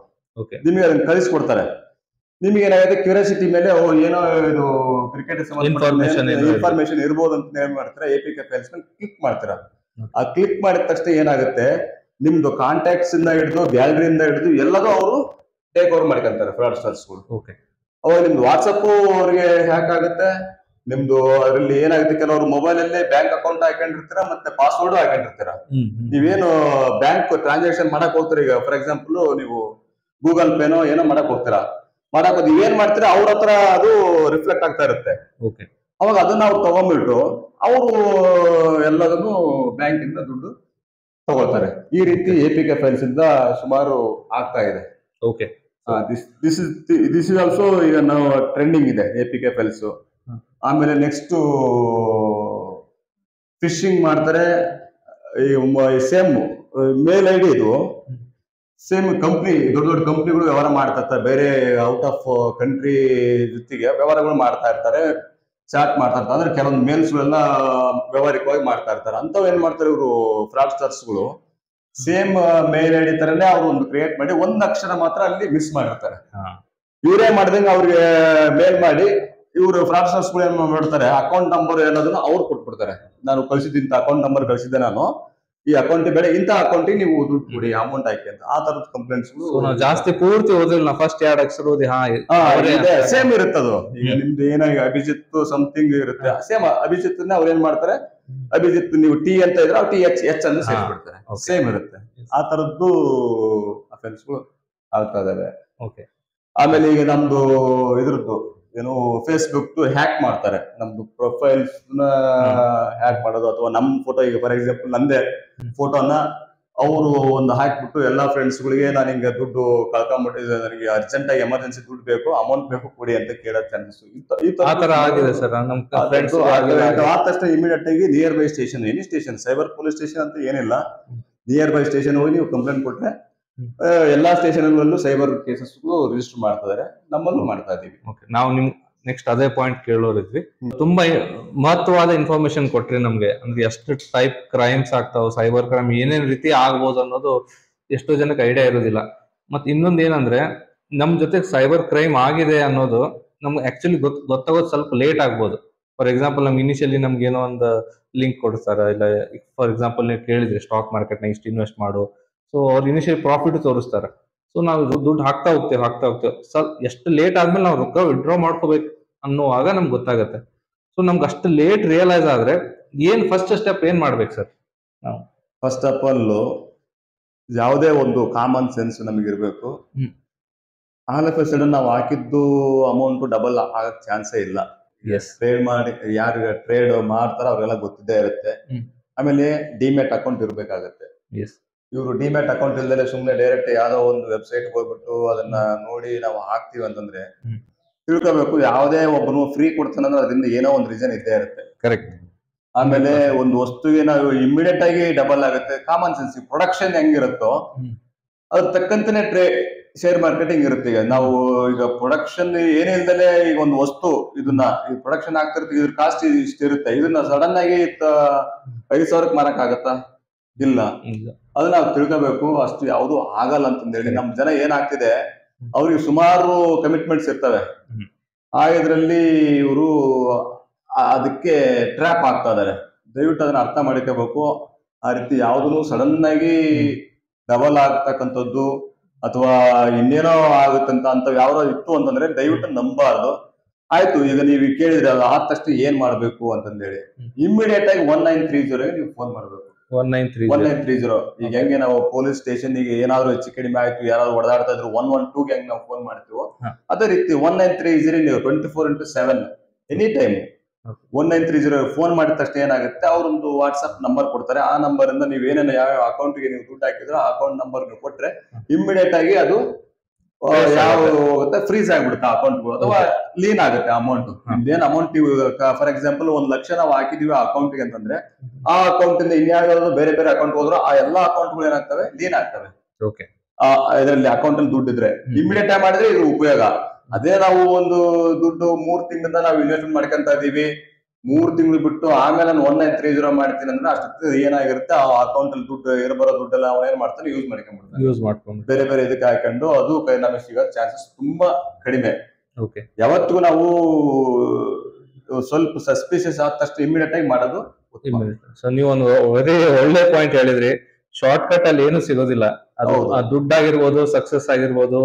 ನಿಮಗೆ ಅದನ್ನ ಕಳಿಸ್ಕೊಡ್ತಾರೆ. ನಿಮ್ಗೆ ಏನಾಗುತ್ತೆ ಕ್ಯೂರಿಯಾಸಿಟಿ ಮೇಲೆ ಏನೋ ಇದು ಕ್ರಿಕೆಟ್ ಇನ್ಫಾರ್ಮೇಶನ್ ಇರ್ಬೋದು ಅಂತ ಏನ್ ಮಾಡ್ತಾರೆ, APK ಫೈಲ್ಸ್ ಮೇಲೆ ಕ್ಲಿಕ್ ಮಾಡ್ತೀರಾ. ಆ ಕ್ಲಿಕ್ ಮಾಡಿದ ತಕ್ಷಣ ಏನಾಗುತ್ತೆ, ನಿಮ್ದು ಕಾಂಟ್ಯಾಕ್ಟ್ಸ್ ಇಂದ ಹಿಡಿದು ಗ್ಯಾಲರಿಯಿಂದ ಹಿಡಿದು ಎಲ್ಲದೂ ಅವರು ಟೇಕ್ ಓವರ್ ಮಾಡ್ಕೊಂತಾರೆ ಫ್ರಾಡ್ಸ್ಟರ್ಸ್ಗಳು. ಅವಾಗ ನಿಮ್ದು ವಾಟ್ಸಪ್ ಅವ್ರಿಗೆ ಹ್ಯಾಕ್ ಆಗುತ್ತೆ. ನಿಮ್ದು ಅದ್ರಲ್ಲಿ ಏನಾಗುತ್ತೆ, ಕೆಲವರು ಮೊಬೈಲ್ ಅಲ್ಲೇ ಬ್ಯಾಂಕ್ ಅಕೌಂಟ್ ಹಾಕೊಂಡಿರ್ತೀರಾ, ಮತ್ತೆ ಪಾಸ್ವರ್ಡ್ ಹಾಕೊಂಡಿರ್ತೀರಾ. ನೀವೇನು ಬ್ಯಾಂಕ್ ಟ್ರಾನ್ಸಾಕ್ಷನ್ ಮಾಡಕ್ ಹೋಗ್ತೀರಾ, ಈಗ ಫಾರ್ ಎಕ್ಸಾಂಪಲ್ ನೀವು ಗೂಗಲ್ ಪೇನೋ ಏನೋ ಮಾಡಕ್ ಹೋಗ್ತೀರಾ, ಮಾಡಕ್ ಏನ್ ಮಾಡ್ತೀರಾ ಅವ್ರ ಹತ್ರ ಅದು ರಿಫ್ಲೆಕ್ಟ್ ಆಗ್ತಾ ಇರುತ್ತೆ. ಅವಾಗ ಅದನ್ನ ಅವ್ರು ತಗೊಂಡ್ಬಿಟ್ಟು ಅವರು ಎಲ್ಲದನ್ನು ಬ್ಯಾಂಕ್ ಇಂದ ದುಡ್ಡು ತಗೊಳ್ತಾರೆ. ಈ ರೀತಿ APK ಫೈಲ್ಸ್ ಇಂದ ಸುಮಾರು ಆಗ್ತಾ ಇದೆ. ದಿಸ್ ಇಸ್ ಆಲ್ಸೋ ಈಗ ನಾವು ಟ್ರೆಂಡಿಂಗ್ ಇದೆ APK ಫೈಲ್ಸ್. ಆಮೇಲೆ ನೆಕ್ಸ್ಟ್ ಫಿಶಿಂಗ್ ಮಾಡ್ತಾರೆ. ಸೇಮ್ ಮೇಲ್ ID ಇದು ಸೇಮ್ ಕಂಪ್ನಿ, ದೊಡ್ಡ ದೊಡ್ಡ ಕಂಪ್ನಿಗಳು ವ್ಯವಹಾರ ಮಾಡ್ತಾ ಇರ್ತಾರೆ. ಬೇರೆ ಔಟ್ ಆಫ್ ಕಂಟ್ರಿ ಜೊತೆಗೆ ವ್ಯವಹಾರಗಳು ಮಾಡ್ತಾ ಇರ್ತಾರೆ, ಚಾಟ್ ಮಾಡ್ತಾ ಇರ್ತಾರೆ. ಅಂದ್ರೆ ಕೆಲವೊಂದು ಮೇಲ್ಸ್ ಗಳೆಲ್ಲ ವ್ಯವಹಾರಿಕವಾಗಿ ಮಾಡ್ತಾ ಇರ್ತಾರೆ. ಅಂತವ್ ಏನ್ ಮಾಡ್ತಾರೆ ಇವರು ಫ್ರಾಡ್ಸ್ಟರ್ಸ್ಗಳು, ಸೇಮ್ ಮೇಲ್ ID ತರನೇ ಅವ್ರು ಒಂದು ಕ್ರಿಯೇಟ್ ಮಾಡಿ ಒಂದ್ ಅಕ್ಷರ ಮಾತ್ರ ಅಲ್ಲಿ ಮಿಸ್ ಮಾಡಿರ್ತಾರೆ. ಇವರೇ ಮಾಡ್ದಂಗೆ ಅವ್ರಿಗೆ ಮೇಲ್ ಮಾಡಿ ಇವರು ಫ್ರಾಡ್ಸ್ಟರ್ಸ್ಗಳು ಏನ್ ಮಾಡ್ತಾರೆ, ಅಕೌಂಟ್ ನಂಬರ್ ಏನೋದನ್ನ ಅವ್ರು ಕೊಟ್ಬಿಡ್ತಾರೆ. ನಾನು ಕಳಿಸಿದ್ದ ಅಕೌಂಟ್ ನಂಬರ್ ಕಳಿಸಿದ್ದೆ, ನಾನು ಈ ಅಕೌಂಟ್ ಬೇಡ, ಇಂಥ ಅಕೌಂಟಿಗೆ ನೀವು ದುಡ್ಡು ಕೊಡಿ, ಅಮೌಂಟ್ ಹಾಕಿ ಅಂತ. ಆ ತರದ ಕಂಪ್ಲೇಂಟ್ಸ್ ಜಾಸ್ತಿ ಪೂರ್ತಿ ಓದಿಲ್ಲ, ಫಸ್ಟ್ 2 ಅಕ್ಷರ ಓದಿ ಸೇಮ್ ಇರುತ್ತದು. ಈಗ ನಿಮ್ದು ಏನೋ ಅಭಿಜಿತ್ ಸಮಥಿಂಗ್ ಇರುತ್ತೆ, ಸೇಮ್ ಅಭಿಜಿತ್ ಅವ್ರು ಏನ್ ಮಾಡ್ತಾರೆ, ಅಭಿಜಿತ್ ನೀವು ಟಿ ಅಂತ ಇದ್ರೆ TH ಅಂತ ಸೇರಿಸ್ಬಿಡ್ತಾರೆ, ಸೇಮ್ ಇರುತ್ತೆ. ಆ ತರದ್ದು ಅಫೆನ್ಸ್ಗಳು ಆಗ್ತಾ ಇದಾವೆ. ಆಮೇಲೆ ಈಗ ನಮ್ದು ಇದ್ರದ್ದು ಏನು ಫೇಸ್ಬುಕ್ ಹ್ಯಾಕ್ ಮಾಡ್ತಾರೆ, ನಮ್ದು ಪ್ರೊಫೈಲ್ಸ್ ಹ್ಯಾಕ್ ಮಾಡೋದು, ಅಥವಾ ನಮ್ ಫೋಟೋ, ಈಗ ಫಾರ್ ಎಕ್ಸಾಂಪಲ್ ನಂದೇ ಫೋಟೋನ ಅವರು ಒಂದು ಹಾಕ್ಬಿಟ್ಟು ಎಲ್ಲಾ ಫ್ರೆಂಡ್ಸ್ ಗಳಿಗೆ ನಾನು ಹಿಂಗೆ ದುಡ್ಡು ಕಳ್ಕೊಂಡ್ಬಿಟ್ಟಿದ್ದೆ, ನನಗೆ ಅರ್ಜೆಂಟ್ ಆಗಿ ಎಮರ್ಜೆನ್ಸಿ ದುಡ್ಡು ಬೇಕು, ಅಮೌಂಟ್ ಬೇಕು ಕೊಡಿ ಅಂತ ಕೇಳೋ ಚಾನ್ಸಸ್ ಆದ ತಕ್ಷಣ ಇಮಿಡಿಯೇಟ್ ಆಗಿ near by station, any station, cyber police station ಅಂತ ಏನಿಲ್ಲ, ನಿಯರ್ ಬೈ ಸ್ಟೇಷನ್ ಹೋಗಿ ನೀವು ಕಂಪ್ಲೇಂಟ್ ಕೊಟ್ರೆ ಎಲ್ಲಾ ಸ್ಟೇಷನ್ ಅಲ್ಲೂ ಸೈಬರ್ ಕೇಸಸ್ ರಿಜಿಸ್ಟರ್ ಮಾಡ್ತಾ ಇದಾರೆ, ನಮ್ಮಲ್ಲೂ ಮಾಡ್ತಾ ಇದೀವಿ. ನಾವು ನಿಮ್ ನೆಕ್ಸ್ಟ್ ಅದೇ ಪಾಯಿಂಟ್ ಕೇಳೋರಿದ್ವಿ. ತುಂಬಾ ಮಹತ್ವವಾದ ಇನ್ಫಾರ್ಮೇಶನ್ ಕೊಟ್ರಿ ನಮ್ಗೆ. ಅಂದ್ರೆ ಎಷ್ಟು ಟೈಪ್ ಕ್ರೈಮ್ಸ್ ಆಗ್ತಾವ, ಸೈಬರ್ ಕ್ರೈಮ್ ಏನೇನ್ ರೀತಿ ಆಗ್ಬೋದು ಅನ್ನೋದು ಎಷ್ಟೋ ಜನಕ್ಕೆ ಐಡಿಯಾ ಇರೋದಿಲ್ಲ. ಮತ್ ಇನ್ನೊಂದ್ ಏನಂದ್ರೆ, ನಮ್ ಜೊತೆ ಸೈಬರ್ ಕ್ರೈಮ್ ಆಗಿದೆ ಅನ್ನೋದು ನಮ್ಗೆ ಆಕ್ಚುಲಿ ಗೊತ್ತಾಗೋದು ಸ್ವಲ್ಪ ಲೇಟ್ ಆಗ್ಬೋದು. ಫಾರ್ ಎಕ್ಸಾಂಪಲ್ ನಮ್ಗೆ ಇನಿಷಿಯಲಿ ನಮ್ಗೆ ಏನೋ ಒಂದು ಲಿಂಕ್ ಕೊಡ್ತಾರ, ಇಲ್ಲ ಫಾರ್ ಎಕ್ಸಾಂಪಲ್ ನೀವು ಕೇಳಿದ್ರೆ ಸ್ಟಾಕ್ ಮಾರ್ಕೆಟ್ ನ ಇಷ್ಟು ಇನ್ವೆಸ್ಟ್ ಮಾಡು, ಸೊ ಅವ್ರು ಇನಿಷಿಯಲ್ ಪ್ರಾಫಿಟ್ ತೋರಿಸ್ತಾರೆ. ಸೊ ನಾವು ದುಡ್ಡು ಹಾಕ್ತಾ ಹೋಗ್ತೇವೆ ಸರ್ ಎಷ್ಟು ಲೇಟ್ ಆದ್ಮೇಲೆ ನಾವು ರೊಕ್ಕ ವಿಡ್ರಾ ಮಾಡ್ಕೋಬೇಕು ಅನ್ನುವಾಗ ನಮ್ಗೆ ಗೊತ್ತಾಗುತ್ತೆ. ಸೊ ನಮ್ಗೆ ಅಷ್ಟು ಲೇಟ್ ರಿಯಲೈಸ್ ಆದ್ರೆ ಏನ್ ಫಸ್ಟ್ ಸ್ಟೆಪ್ ಏನ್ ಮಾಡ್ಬೇಕು ಸರ್ ನಾವು? ಫಸ್ಟ್ ಆಫ್ ಆಲ್ ಯಾವುದೇ ಒಂದು ಕಾಮನ್ ಸೆನ್ಸ್ ನಮಗೆ ಇರಬೇಕು. ಆಲ್ ಆಫ್ ಎ ಸಡನ್ ನಾವು ಹಾಕಿದ್ದು ಅಮೌಂಟ್ ಡಬಲ್ ಆಗಕ್ ಚಾನ್ಸೇ ಇಲ್ಲ. ಟ್ರೇಡ್ ಮಾಡಿ ಯಾರು ಟ್ರೇಡ್ ಮಾಡ್ತಾರ ಅವ್ರಿಗೆಲ್ಲ ಗೊತ್ತಿದ್ದೇ ಇರುತ್ತೆ. ಆಮೇಲೆ ಡಿಮ್ಯಾಟ್ ಅಕೌಂಟ್ ಇರ್ಬೇಕಾಗತ್ತೆ. ಇವರು ಡಿಮ್ಯಾಟ್ ಅಕೌಂಟ್ ಇಲ್ದೇ ಸುಮ್ನೆ ಡೈರೆಕ್ಟ್ ಯಾವ್ದೋ ಒಂದು ವೆಬ್ಸೈಟ್ ಹೋಗ್ಬಿಟ್ಟು ಅದನ್ನ ನೋಡಿ ನಾವು ಹಾಕ್ತಿವಿ ಅಂತಂದ್ರೆ ತಿಳ್ಕೋಬೇಕು. ಯಾವುದೇ ಒಬ್ಬನು ಫ್ರೀ ಕೊಡ್ತಾನಂದ್ರೆ ಅದರಿಂದ ಏನೋ ಒಂದು ರೀಸನ್ ಇದ್ದೇ ಇರುತ್ತೆ. ಕರೆಕ್ಟ್. ಆಮೇಲೆ ಒಂದು ವಸ್ತುವಿಗೆ ನಾವು ಇಮಿಡಿಯೇಟ್ ಆಗಿ ಡಬಲ್ ಆಗುತ್ತೆ. ಕಾಮನ್ ಸೆನ್ಸ್ ಪ್ರೊಡಕ್ಷನ್ ಹೆಂಗಿರುತ್ತೋ ಅದ್ರ ತಕ್ಕಂತೆನೆ ಶೇರ್ ಮಾರ್ಕೆಟಿಂಗ್ ಇರುತ್ತೆ. ಈಗ ನಾವು ಈಗ ಪ್ರೊಡಕ್ಷನ್ ಏನಿಲ್ದಲೆ ಈಗ ಒಂದು ವಸ್ತು ಇದನ್ನ ಈ ಪ್ರೊಡಕ್ಷನ್ ಆಗ್ತಿರ್ತೀವಿ, ಇದ್ರ ಕಾಸ್ಟ್ ಇಷ್ಟಿರುತ್ತೆ, ಇದನ್ನ ಸಡನ್ ಆಗಿ 5,000ಕ್ಕೆ ಮಾರಕ್ ಆಗತ್ತಾ? ಇಲ್ಲ. ಅದನ್ನ ನಾವು ತಿಳ್ಕೋಬೇಕು. ಅಷ್ಟು ಯಾವುದು ಆಗಲ್ಲ ಅಂತಂದೇಳಿ ನಮ್ ಜನ ಏನಾಗ್ತಿದೆ, ಅವ್ರಿಗೆ ಸುಮಾರು ಕಮಿಟ್ಮೆಂಟ್ಸ್ ಇರ್ತವೆ. ಇದ್ರಲ್ಲಿ ಇವರು ಅದಕ್ಕೆ ಟ್ರ್ಯಾಪ್ ಆಗ್ತಾ ಇದಾರೆ. ದಯವಿಟ್ಟು ಅದನ್ನ ಅರ್ಥ ಮಾಡ್ಕೋಬೇಕು. ಆ ರೀತಿ ಯಾವ್ದು ಸಡನ್ ಆಗಿ ಡಬಲ್ ಆಗ್ತಕ್ಕಂಥದ್ದು ಅಥವಾ ಇನ್ನೇನೋ ಆಗುತ್ತಂತ ಅಂತ ಯಾವ ಇತ್ತು ಅಂತಂದ್ರೆ ದಯವಿಟ್ಟು ನಂಬಾರ್ದು. ಆಯ್ತು, ಈಗ ನೀವು ಕೇಳಿದ್ರೆ ಅದು ಆದ ತಕ್ಷಣ ಏನ್ ಮಾಡ್ಬೇಕು ಅಂತಂದೇಳಿ ಇಮಿಡಿಯೇಟ್ ಆಗಿ 1930 ನೀವು ಫೋನ್ ಮಾಡ್ಬೇಕು. 1930 ಈಗ ಹೆಂಗೆ ನಾವು ಪೊಲೀಸ್ ಸ್ಟೇಷನ್ ಗೆ ಏನಾದ್ರು ಹೆಚ್ಚು ಕಡಿಮೆ ಆಯ್ತು, ಯಾರಾದ್ರು ಹೊಡೆದಾಡ್ತಾ ಇದ್ರು 112 ಹೆಂಗ್ ನಾವು ಫೋನ್ ಮಾಡ್ತೀವೋ ಅದೇ ರೀತಿ 1930 ನೀವು 24x7 ಎನಿ ಟೈಮ್ 1930 ಫೋನ್ ಮಾಡಿದ ತಕ್ಷಣ ಏನಾಗುತ್ತೆ, ಅವರೊಂದು ವಾಟ್ಸ್ಆಪ್ ನಂಬರ್ ಕೊಡ್ತಾರೆ. ಆ ನಂಬರ್ ಇಂದ ನೀವು ಏನೇನು ಯಾವ ಅಕೌಂಟ್ ಗೆ ನೀವು ದುಡ್ಡು ಹಾಕಿದ್ರೆ ಆ ಅಕೌಂಟ್ ನಂಬರ್ ನೀವು ಕೊಟ್ರೆ ಇಮಿಡಿಯೇಟ್ ಆಗಿ ಅದು ಯಾವ ಹೋಗುತ್ತೆ, ಫ್ರೀಸ್ ಆಗ್ಬಿಡುತ್ತೆ ಅಕೌಂಟ್ ಅಥವಾ ಲೀನ್ ಆಗುತ್ತೆ ಅಮೌಂಟ್. ನಿಮ್ದೇನ್ ಅಮೌಂಟ್ ಫಾರ್ ಎಕ್ಸಾಂಪಲ್ 1 ಲಕ್ಷ ನಾವು ಹಾಕಿದೀವಿ ಆ ಅಕೌಂಟ್ ಗೆ ಅಂತಂದ್ರೆ ಆ ಅಕೌಂಟ್ ಇಂದ ಇನ್ಯಾವ್ದಾದ್ರು ಬೇರೆ ಬೇರೆ ಅಕೌಂಟ್ ಹೋದ್ರು ಆ ಎಲ್ಲಾ ಅಕೌಂಟ್ ಗಳು ಏನಾಗ್ತವೆ, ಲೀನ್ ಆಗ್ತವೆ. ಇದರಲ್ಲಿ ಅಕೌಂಟ್ ಅಲ್ಲಿ ದುಡ್ಡು ಇದ್ರೆ ಇಮಿಡಿಯೇಟ್ ಆಗಿ ಮಾಡಿದ್ರೆ ಇದು ಉಪಯೋಗ. ಅದೇ ನಾವು ಒಂದು ದುಡ್ಡು 3 ತಿಂಗಳಿಂದ ನಾವು ಇನ್ವೆಸ್ಟ್ಮೆಂಟ್ ಮಾಡ್ಕೊಂತ ಇದೀವಿ, 3 ತಿಂಗಳು ಬಿಟ್ಟು ಆಮೇಲೆ ನಾನು 1930 ಮಾಡ್ತೀನಿ ಅಂದ್ರೆ ಅಷ್ಟು ಏನಾಗಿರುತ್ತೆ, ಆ ಅಕೌಂಟ್ ಅಲ್ಲಿ ದುಡ್ಡು ಇರಬರೋ ದುಡ್ಡೆಲ್ಲ ಅವನ ಏನ್ ಮಾಡ್ತಾನೆ, ಯೂಸ್ ಮಾಡ್ಕೊಂಡು ಬೇರೆ ಬೇರೆ ಇದಕ್ಕೆ ಹಾಕೊಂಡು ಅದು ನಮಗೆ ಸಿಗೋ ಚಾನ್ಸಸ್ ತುಂಬಾ ಕಡಿಮೆ. ಯಾವತ್ತಿಗೂ ನಾವು ಸ್ವಲ್ಪ ಸಸ್ಪಿಷಿಯಸ್ ಆದ ತಕ್ಷಣ ಇಮಿಡಿಯೇಟ್ ಆಗಿ ಮಾಡೋದು. ಸೊ ನೀವು ಒಂದು ಒಳ್ಳೆ ಪಾಯಿಂಟ್ ಹೇಳಿದ್ರಿ. ಶಾರ್ಟ್ ಕಟ್ ಅಲ್ಲಿ ಏನು ಸಿಗೋದಿಲ್ಲ. ಅದು ದುಡ್ಡಾಗಿರ್ಬೋದು, ಸಕ್ಸಸ್ ಆಗಿರ್ಬೋದು,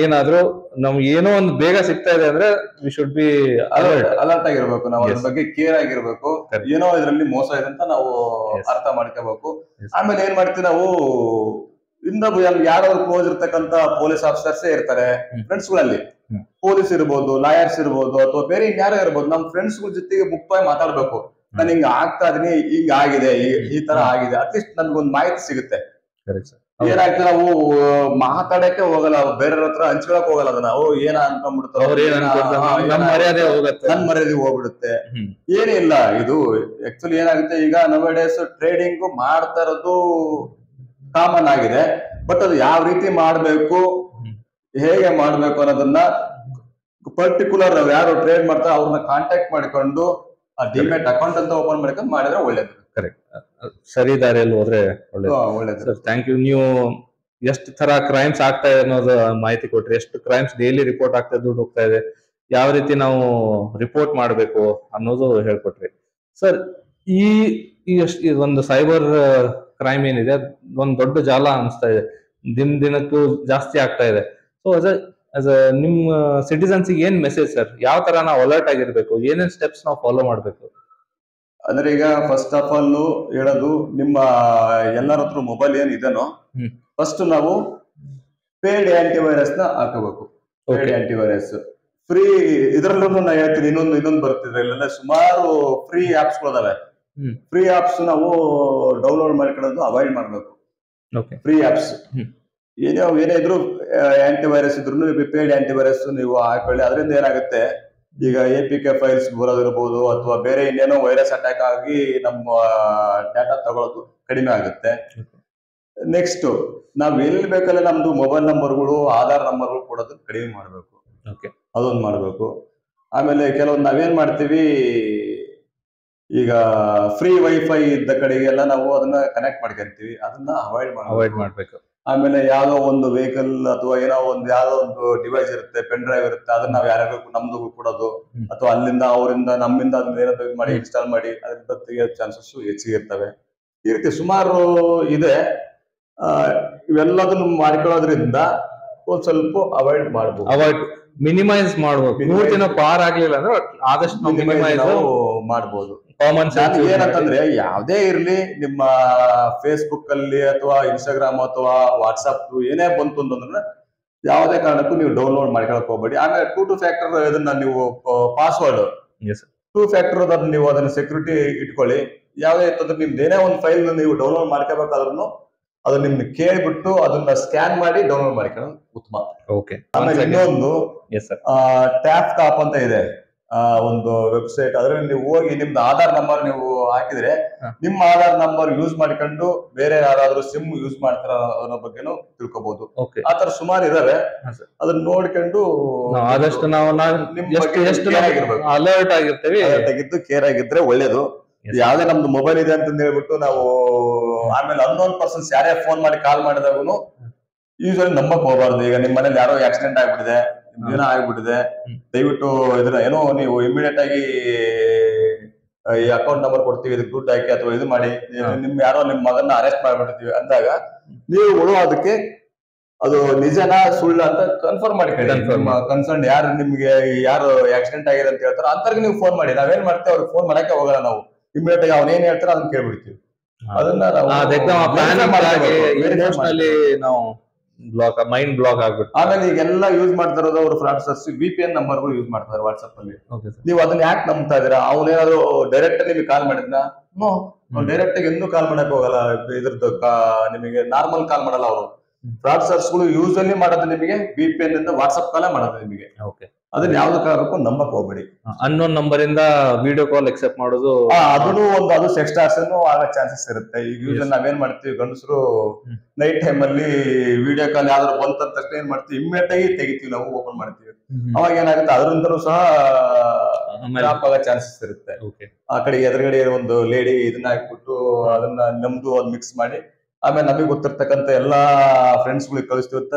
ಏನಾದ್ರೂ ನಮ್ಗೆ ಏನೋ ಒಂದು ಬೇಗ ಸಿಗ್ತಾ ಇದೆ ಅಂದ್ರೆ ವಿ ಶುಡ್ ಬಿ ಅಲರ್ಟ್ ಆಗಿರ್ಬೇಕು. ನಾವು ಅದ್ರ ಬಗ್ಗೆ ಕೇರ್ ಆಗಿರ್ಬೇಕು. ಏನೋ ಇದರಲ್ಲಿ ಮೋಸ ಇದೆ ಅಂತ ನಾವು ಅರ್ಥ ಮಾಡ್ಕೋಬೇಕು. ಆಮೇಲೆ ಏನ್ ಮಾಡ್ತೀವಿ ನಾವು, ಇನ್ನೊಬ್ಬ ಯಾರಾದ್ರೂ ಕ್ಲೋಸ್ ಇರ್ತಕ್ಕಂತ ಪೊಲೀಸ್ ಆಫೀಸರ್ಸ್ ಇರ್ತಾರೆ ಫ್ರೆಂಡ್ಸ್ ಗಳಲ್ಲಿ, ಪೊಲೀಸ್ ಇರ್ಬೋದು, ಲಾಯರ್ಸ್ ಇರ್ಬೋದು, ಅಥವಾ ಬೇರೆ ಇನ್ಯಾರೋ ಇರ್ಬೋದು. ನಮ್ ಫ್ರೆಂಡ್ಸ್ ಜೊತೆಗೆ ಮುಕ್ತವಾಗಿ ಮಾತಾಡ್ಬೇಕು. ನಾನು ಹಿಂಗ ಆಗ್ತಾ ಇದೀನಿ, ಹಿಂಗ ಆಗಿದೆ, ಈ ತರ ಆಗಿದೆ, ಅಟ್ಲೀಸ್ಟ್ ನನ್ಗೊಂದು ಮಾಹಿತಿ ಸಿಗುತ್ತೆ. ಏನಾಗ್ತದೆ, ನಾವು ಮಾತಾಡಕ್ಕೆ ಹೋಗಲ್ಲ, ಬೇರೆಯವ್ರ ಹತ್ರ ಹಂಚ್ಕೊಳಕ್ ಹೋಗಲ್ಲ. ಅದು ನಾವು ಏನ ಅನ್ಕೊಂಡ್ಬಿಡ್ತಾರೆ, ನನ್ ಮರ್ಯಾದೆ ಹೋಗ್ಬಿಡುತ್ತೆ. ಏನಿಲ್ಲ, ಇದು ಆಕ್ಚುಲಿ ಏನಾಗುತ್ತೆ, ಈಗ ನವೇಡೇಸ್ ಟ್ರೇಡಿಂಗ್ ಮಾಡ್ತಾ ಇರೋದು ಕಾಮನ್ ಆಗಿದೆ. ಬಟ್ ಅದು ಯಾವ ರೀತಿ ಮಾಡ್ಬೇಕು, ಹೇಗೆ ಮಾಡ್ಬೇಕು ಅನ್ನೋದನ್ನ ಪರ್ಟಿಕ್ಯುಲರ್ ಯಾರು ಟ್ರೇಡ್ ಮಾಡ್ತಾರೆ ಅವ್ರನ್ನ ಕಾಂಟ್ಯಾಕ್ಟ್ ಮಾಡಿಕೊಂಡು ಆ ಡಿಮ್ಯಾಟ್ ಅಕೌಂಟ್ ಅಂತ ಓಪನ್ ಮಾಡ್ಕೊಂಡು ಮಾಡಿದ್ರೆ ಒಳ್ಳೇದು. ಕರೆಕ್ಟ್. ಸರಿ ದಾರಿಯಲ್ಲಿ ಹೋದ್ರೆ ಒಳ್ಳೇದು. Sir thank you. ನೀವು ಎಷ್ಟು ತರ ಕ್ರೈಮ್ಸ್ ಆಗ್ತಾ ಇದೆ ಅನ್ನೋದು ಮಾಹಿತಿ ಕೊಟ್ರಿ. ಎಷ್ಟು ಕ್ರೈಮ್ಸ್ ಡೈಲಿ ರಿಪೋರ್ಟ್ ಆಗ್ತಾ ಇದೆ, ದುಡ್ಡು ಹೋಗ್ತಾ ಇದೆ, ಯಾವ ರೀತಿ ನಾವು ರಿಪೋರ್ಟ್ ಮಾಡಬೇಕು ಅನ್ನೋದು ಹೇಳ್ಕೊಟ್ರಿ. ಸರ್ ಈ ಒಂದು ಸೈಬರ್ ಕ್ರೈಮ್ ಏನಿದೆ ಒಂದು ದೊಡ್ಡ ಜಾಲ ಅನಿಸ್ತಾ ಇದೆ, ದಿನಕ್ಕೂ ಜಾಸ್ತಿ ಆಗ್ತಾ ಇದೆ. ಸೊ ನಿಮ್ಮ ಸಿಟಿಸನ್ಸ್ ಏನ್ ಮೆಸೇಜ್ ಸರ್? ಯಾವ ತರ ನಾವು ಅಲರ್ಟ್ ಆಗಿರ್ಬೇಕು, ಏನೇನ್ ಸ್ಟೆಪ್ಸ್ ನಾವು ಫಾಲೋ ಮಾಡ್ಬೇಕು? ಅಂದ್ರೆ ಈಗ ಫಸ್ಟ್ ಆಫ್ ಆಲ್ ಹೇಳೋದು, ನಿಮ್ಮ ಎಲ್ಲರ ಹತ್ರ ಮೊಬೈಲ್ ಏನ್ ಇದೆನೋ ಫಸ್ಟ್ ನಾವು ಪೇಡ್ ಆಂಟಿವೈರಸ್ ನ ಹಾಕಬೇಕು. ಪೇಡ್ ಆಂಟಿವೈರಸ್ ಫ್ರೀ ಇದರಲ್ಲೂ ನಾ ಹೇಳ್ತೀನಿ, ಇನ್ನೊಂದು ಬರ್ತಿದ್ರೆ ಇಲ್ಲ ಸುಮಾರು ಫ್ರೀ ಆಪ್ಸ್ ಗಳಿದಾವೆ. ಫ್ರೀ ಆಪ್ಸ್ ನಾವು ಡೌನ್ಲೋಡ್ ಮಾಡ್ಕೊಳ್ಳೋದು ಅವಾಯ್ಡ್ ಮಾಡ್ಬೇಕು. ಫ್ರೀ ಆಪ್ಸ್ ಏನೇ ಇದ್ರು ಆಂಟಿವೈರಸ್ ಇದ್ರು ಪೇಡ್ ಆಂಟಿವೈರಸ್ ನೀವು ಹಾಕೊಳ್ಳಿ. ಅದರಿಂದ ಏನಾಗುತ್ತೆ, ಈಗ APK ಫೈಲ್ಸ್ ಬರೋದಿರ್ಬೋದು ಅಥವಾ ಬೇರೆ ಇನ್ನೇನೋ ವೈರಸ್ ಅಟ್ಯಾಕ್ ಆಗಿ ನಮ್ಮ ಡಾಟಾ ತಗೊಳ್ಳೋದು ಕಡಿಮೆ ಆಗುತ್ತೆ. ನೆಕ್ಸ್ಟ್ ನಾವ್ ಎಲ್ಲಿ ಬೇಕಲ್ಲ ನಮ್ದು ಮೊಬೈಲ್ ನಂಬರ್ಗಳು, ಆಧಾರ್ ನಂಬರ್ಗಳು ಕೊಡೋದು ಕಡಿಮೆ ಮಾಡ್ಬೇಕು. ಅದೊಂದು ಮಾಡ್ಬೇಕು. ಆಮೇಲೆ ಕೆಲವೊಂದು ನಾವೇನ್ ಮಾಡ್ತೀವಿ, ಈಗ ಫ್ರೀ ವೈಫೈ ಇದ್ದ ಕಡೆಗೆಲ್ಲ ನಾವು ಅದನ್ನ ಕನೆಕ್ಟ್ ಮಾಡ್ಕೊಂತೀವಿ, ಅದನ್ನ ಅವಾಯ್ಡ್ ಮಾಡ್ಬೇಕು. ಆಮೇಲೆ ಯಾವ್ದೋ ಒಂದು ವೆಹಿಕಲ್ ಅಥವಾ ಏನೋ ಒಂದು ಯಾವ್ದೋ ಒಂದು ಡಿವೈಸ್ ಇರುತ್ತೆ, ಪೆನ್ ಡ್ರೈವ್ ಇರುತ್ತೆ, ಅದನ್ನ ನಾವ್ ಯಾರಿಗೂ ನಮ್ದು ಕೊಡೋದು ಅಥವಾ ಅಲ್ಲಿಂದ ಅವರಿಂದ ನಮ್ಮಿಂದ ಅದನ್ನ ಏನಾದ್ರು ಮಾಡಿ ಇನ್ಸ್ಟಾಲ್ ಮಾಡಿ ಅದ್ರ ತೆಗಿಯೋ ಚಾನ್ಸಸ್ ಹೆಚ್ಚಿಗೆ ಇರ್ತವೆ. ಈ ರೀತಿ ಸುಮಾರು ಇದೆ. ಇವೆಲ್ಲದನ್ನು ಮಾಡ್ಕೊಳ್ಳೋದ್ರಿಂದ ಒಂದ್ ಸ್ವಲ್ಪ ಅವಾಯ್ಡ್ ಮಾಡ್ಬೋದು. ಅವಾಯ್ಡ್ ಮಿನಿಮೈಸ್ ಮಾಡ್ಬೇಕು. ಪೂರ್ತಿನ ಪಾರ್ ಆಗ್ಲಿಲ್ಲ ಅಂದ್ರೆ ಆದಷ್ಟು ಮಿನಿಮೈಸ್ ಮಾಡ್ಬೋದು. ಕಾಮನ್ ಸೆನ್ಸ್ ಏನಂತಂದ್ರೆ ಯಾವ್ದೇ ಇರ್ಲಿ ನಿಮ್ಮ ಫೇಸ್ಬುಕ್ ಅಲ್ಲಿ ಅಥವಾ ಇನ್ಸ್ಟಾಗ್ರಾಮ್ ಅಥವಾ ವಾಟ್ಸ್ಆಪ್ ಏನೇ ಬಂತು ಅಂತಂದ್ರೆ ಯಾವುದೇ ಕಾರಣಕ್ಕೂ ನೀವು ಡೌನ್ಲೋಡ್ ಮಾಡ್ಕೊಳಕ್ ಹೋಗ್ಬೇಡಿ. ಆಮೇಲೆ 2 ಫ್ಯಾಕ್ಟರ್ ಇದನ್ನ ನೀವು ಪಾಸ್ವರ್ಡ್ 2 ಫ್ಯಾಕ್ಟರ್ ಅದನ್ನ ನೀವು ಅದನ್ನ ಸೆಕ್ಯೂರಿಟಿ ಇಟ್ಕೊಳ್ಳಿ. ಯಾವ್ದೇ ಇತ್ತಂದ್ರೆ ನಿಮ್ದು ಏನೇ ಒಂದು ಫೈಲ್ ನೀವು ಡೌನ್ಲೋಡ್ ಮಾಡ್ಕೋಬೇಕಾದ್ರೂ ಅದನ್ನ ನಿಮ್ಗೆ ಕೇಳ್ಬಿಟ್ಟು ಅದನ್ನ ಸ್ಕ್ಯಾನ್ ಮಾಡಿ ಡೌನ್ಲೋಡ್ ಮಾಡ್ಕೊಳ್ಳೋದು ಉತ್ತಮ. ಆಮೇಲೆ ಇನ್ನೊಂದು ಟ್ಯಾಪ್ ಟಾಪ್ ಅಂತ ಇದೆ ಒಂದು ವೆಬ್ಸೈಟ್. ಅದ್ರಲ್ಲಿ ನೀವು ಹೋಗಿ ನಿಮ್ದು ಆಧಾರ್ ನಂಬರ್ ನೀವು ಹಾಕಿದ್ರೆ ನಿಮ್ಮ ಆಧಾರ್ ನಂಬರ್ ಯೂಸ್ ಮಾಡ್ಕೊಂಡು ಬೇರೆ ಯಾರಾದ್ರೂ ಸಿಮ್ ಯೂಸ್ ಮಾಡ್ತಾರ ಅನ್ನೋ ಬಗ್ಗೆನೂ ತಿಳ್ಕೊಬಹುದು. ಆತರ ಸುಮಾರು ಇದಾವೆ. ಅದನ್ನ ನೋಡ್ಕೊಂಡು ಆದಷ್ಟು ನಾವು ಅಲರ್ಟ್ ಆಗಿರ್ತೇವೆ. ತೆಗೆದು ಕೇರ್ ಆಗಿದ್ರೆ ಒಳ್ಳೇದು. ಯಾವ್ದೇ ನಮ್ದು ಮೊಬೈಲ್ ಇದೆ ಅಂತ ಹೇಳ್ಬಿಟ್ಟು ನಾವು ಆಮೇಲೆ ಅನ್ನೋನ್ ಪರ್ಸನ್ಸ್ ಯಾರೇ ಫೋನ್ ಮಾಡಿ ಕಾಲ್ ಮಾಡಿದಾಗೂ ಯೂಶಲಿ ನಂಬಕ್ ಹೋಗಬಾರ್ದು. ಈಗ ನಿಮ್ ಮನೇಲಿ ಯಾರೋ ಆಕ್ಸಿಡೆಂಟ್ ಆಗ್ಬಿಟ್ಟಿದೆ, ಏನೋ ಆಗ್ಬಿಟ್ಟಿದೆ, ದಯವಿಟ್ಟು ಇದನ್ನ ಏನೋ ನೀವು ಇಮಿಡಿಯೇಟ್ ಆಗಿ ಈ ಅಕೌಂಟ್ ನಂಬರ್ ಕೊಡ್ತೀವಿ, ಇದಕ್ಕೆ ದುಡ್ಡು ಹಾಕಿ ಅಥವಾ ಇದು ಮಾಡಿ ಯಾರೋ ನಿಮ್ ಮಗನ್ನ ಅರೆಸ್ಟ್ ಮಾಡ್ಬಿಡ್ತೀವಿ ಅಂದಾಗ ನೀವು ಅದಕ್ಕೆ ಅದು ನಿಜನ ಸುಳ್ಳ ಅಂತ ಕನ್ಫರ್ಮ್ ಮಾಡಿಕೊಳ್ಳಿ. ಕನ್ಸರ್ನ್ ಯಾರು ನಿಮ್ಗೆ ಯಾರು ಆಕ್ಸಿಡೆಂಟ್ ಆಗಿದೆ ಅಂತ ಹೇಳ್ತಾರೋ ಅಂತವ್ರಿಗೆ ನೀವು ಫೋನ್ ಮಾಡಿ. ನಾವೇನ್ ಮಾಡ್ತೀವಿ ಅವ್ರಿಗೆ ಫೋನ್ ಮಾಡಕ್ಕೆ ಹೋಗಲ್ಲ. ನಾವು ಇಮಿಡಿಯೇಟ್ ಆಗಿ ಅವ್ನೇನ್ ಹೇಳ್ತಾರೋ ಅದನ್ನ ಕೇಳ್ಬಿಡ್ತೀವಿ. ಅದನ್ನ ನಾವು ಮೈಂಡ್ ಬ್ಲಾಕ್ ಆಗ್ಬಿಟ್ಟು ಆಮೇಲೆ ಈಗೆಲ್ಲ ಯೂಸ್ ಮಾಡ್ತಾ ಇರೋದು ಅವರು ಫ್ರಾಡ್ಸ್ಟರ್ಸ್ VPN ನಂಬರ್ಗಳು ಯೂಸ್ ಮಾಡ್ತಾರೆ ವಾಟ್ಸ್ಆಪ್ ಅಲ್ಲಿ. ನೀವು ಅದನ್ನ ಯಾಕೆ ನಂಬ್ತಾ ಇದೀರಾ? ಅವನೇನಾದ್ರು ಡೈರೆಕ್ಟ್ ನಿಮಗೆ ಕಾಲ್ ಮಾಡಿದ್ನ? ನೋ, ಡೈರೆಕ್ಟ್ ಆಗಿ ಎಂದೂ ಕಾಲ್ ಮಾಡಕ್ ಹೋಗಲ್ಲ. ಇದ್ರದ್ದು ನಿಮಗೆ ನಾರ್ಮಲ್ ಕಾಲ್ ಮಾಡಲ್ಲ ಅವರು. ಫ್ರಾಡ್ಸ್ಟರ್ಸ್ ಗಳು ಯೂಶಲಿ ಮಾಡೋದು ನಿಮಗೆ VPN ಇಂದ ವಾಟ್ಸ್ಆಪ್ ಕಾಲೇ ಮಾಡೋದು ನಿಮಗೆ. ಅದನ್ನ ಯಾವ್ದು ಕಾರಣಕ್ಕೂ ನಂಬಕ್ ಹೋಗ್ಬೇಡಿ. ಅನ್ನೋನ್ ನಂಬರ್ ಇಂದ ವಿಡಿಯೋ ಕಾಲ್ ಎಕ್ಸೆಪ್ಟ್ ಮಾಡೋದು ಅದನ್ನು ಒಂದು ಅದು ಸೆಕ್ಸ್ಟಾರ್ಷನ್ ಆಗೋ ಚಾನ್ಸಸ್ ಇರುತ್ತೆ. ಈಗ ಯೂಶಲಿ ನಾವೇನ್ ಮಾಡ್ತೀವಿ, ಗಂಡಸರು ನೈಟ್ ಟೈಮ್ ಅಲ್ಲಿ ವಿಡಿಯೋ ಕಾಲ್ ಯಾವ್ದಾದ್ರು ಬಂತ ತಕ್ಷಣ ಏನ್ ಮಾಡ್ತೀವಿ, ಇಮ್ಮಿಡಿಯೇಟ್ ಆಗಿ ತೆಗಿತೀವಿ, ನಾವು ಓಪನ್ ಮಾಡ್ತೀವಿ. ಅವಾಗ ಏನಾಗುತ್ತೆ, ಅದರಿಂದಲೂ ಸಹ ಡ್ರಾಪ್ ಆಗೋ ಚಾನ್ಸಸ್ ಇರುತ್ತೆ. ಆ ಕಡೆ ಎದುರುಗಡೆ ಒಂದು ಲೇಡಿ ಇದನ್ನ ಹಾಕ್ಬಿಟ್ಟು ಅದನ್ನ ನಮ್ದು ಅದ್ ಮಿಕ್ಸ್ ಮಾಡಿ ಆಮೇಲೆ ನಮಗೆ ಗೊತ್ತಿರ್ತಕ್ಕಂಥ ಎಲ್ಲಾ ಫ್ರೆಂಡ್ಸ್ ಗಳಿಗೆ ಕಳಿಸ್ತಿರ್ತ,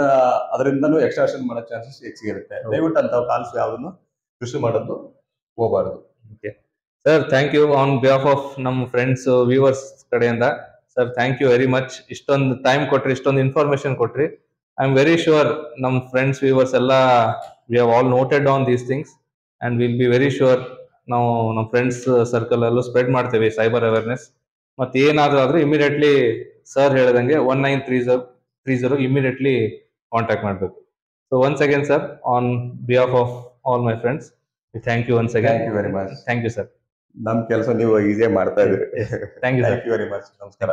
ಅದರಿಂದನೂ ಎಕ್ಸ್ಟ್ರಾಕ್ಷನ್ ಮಾಡೋ ಚಾನ್ಸಸ್ ಹೆಚ್ಚಿಗೆ ಇರುತ್ತೆ. ದಯವಿಟ್ಟು ಅಂತ ಕಾಲ್ಸ್ ಯಾವ್ದನ್ನು ಕೃಷಿ ಮಾಡೋದು ಹೋಗಬಾರ್ದು. Sir, thank you on behalf of ನಮ್ಮ ಫ್ರೆಂಡ್ಸ್ ವ್ಯೂವರ್ಸ್ ಕಡೆಯಿಂದ. Sir, thank you very much. ಇಷ್ಟೊಂದು ಟೈಮ್ ಕೊಟ್ರಿ, ಇಷ್ಟೊಂದು ಇನ್ಫಾರ್ಮೇಶನ್ ಕೊಟ್ರಿ. ಐ ಆಮ್ ವೆರಿ ಶೂರ್ ನಮ್ಮ ಫ್ರೆಂಡ್ಸ್ ವ್ಯೂವರ್ಸ್ ಎಲ್ಲ we have all noted down these things and will be very sure ನಾವು ನಮ್ಮ ಫ್ರೆಂಡ್ಸ್ ಸರ್ಕಲ್ ಅಲ್ಲೂ ಸ್ಪ್ರೆಡ್ ಮಾಡ್ತೇವೆ ಸೈಬರ್ ಅವೇರ್ನೆಸ್. ಮತ್ತೆ ಏನಾದ್ರೂ ಇಮಿಡಿಯೇಟ್ಲಿ ಸರ್ ಹೇಳಿದಂಗೆ 1930 ಇಮಿಡಿಯೇಟ್ಲಿ ಕಾಂಟ್ಯಾಕ್ಟ್ ಮಾಡಬೇಕು. So once again sir, on behalf of all my friends, thank you once again. Thank you very much. Thank you sir. ನಮ್ ಕೆಲಸ ನೀವು ಈಸಿಯಾಗಿ ಮಾಡ್ತಾ ಇದ್ದೀರಿ. Thank you very much. ನಮಸ್ಕಾರ.